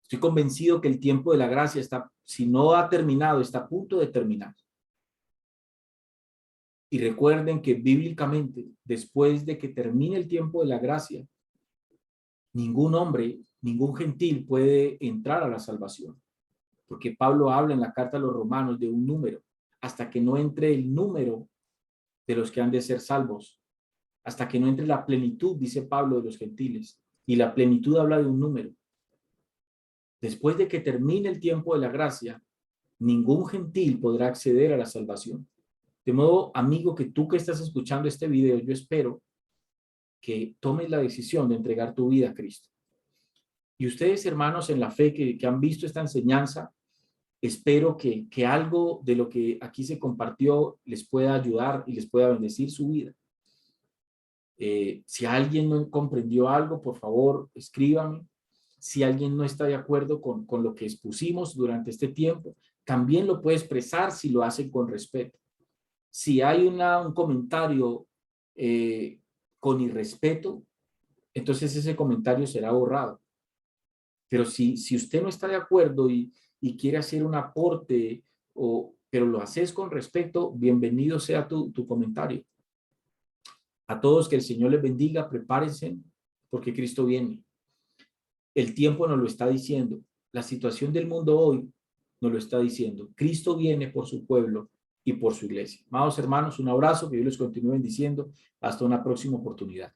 Estoy convencido que el tiempo de la gracia está, si no ha terminado, está a punto de terminar. Y recuerden que bíblicamente, después de que termine el tiempo de la gracia, ningún hombre, ningún gentil puede entrar a la salvación. Porque Pablo habla en la carta a los romanos de un número, hasta que no entre el número de los que han de ser salvos, hasta que no entre la plenitud, dice Pablo, de los gentiles. Y la plenitud habla de un número. Después de que termine el tiempo de la gracia, ningún gentil podrá acceder a la salvación. De modo, amigo, que tú que estás escuchando este video, yo espero que tomes la decisión de entregar tu vida a Cristo. Y ustedes, hermanos, en la fe que han visto esta enseñanza, espero que algo de lo que aquí se compartió les pueda ayudar y les pueda bendecir su vida. Si alguien no comprendió algo, por favor, escríbame. Si alguien no está de acuerdo con lo que expusimos durante este tiempo, también lo puede expresar si lo hace con respeto. Si hay un comentario con irrespeto, entonces ese comentario será borrado. Pero si usted no está de acuerdo y quiere hacer un aporte, pero lo haces con respeto, bienvenido sea tu comentario. A todos que el Señor les bendiga, prepárense porque Cristo viene. El tiempo nos lo está diciendo. La situación del mundo hoy nos lo está diciendo. Cristo viene por su pueblo y por su iglesia. Amados hermanos, un abrazo, que Dios les continúe bendiciendo. Hasta una próxima oportunidad.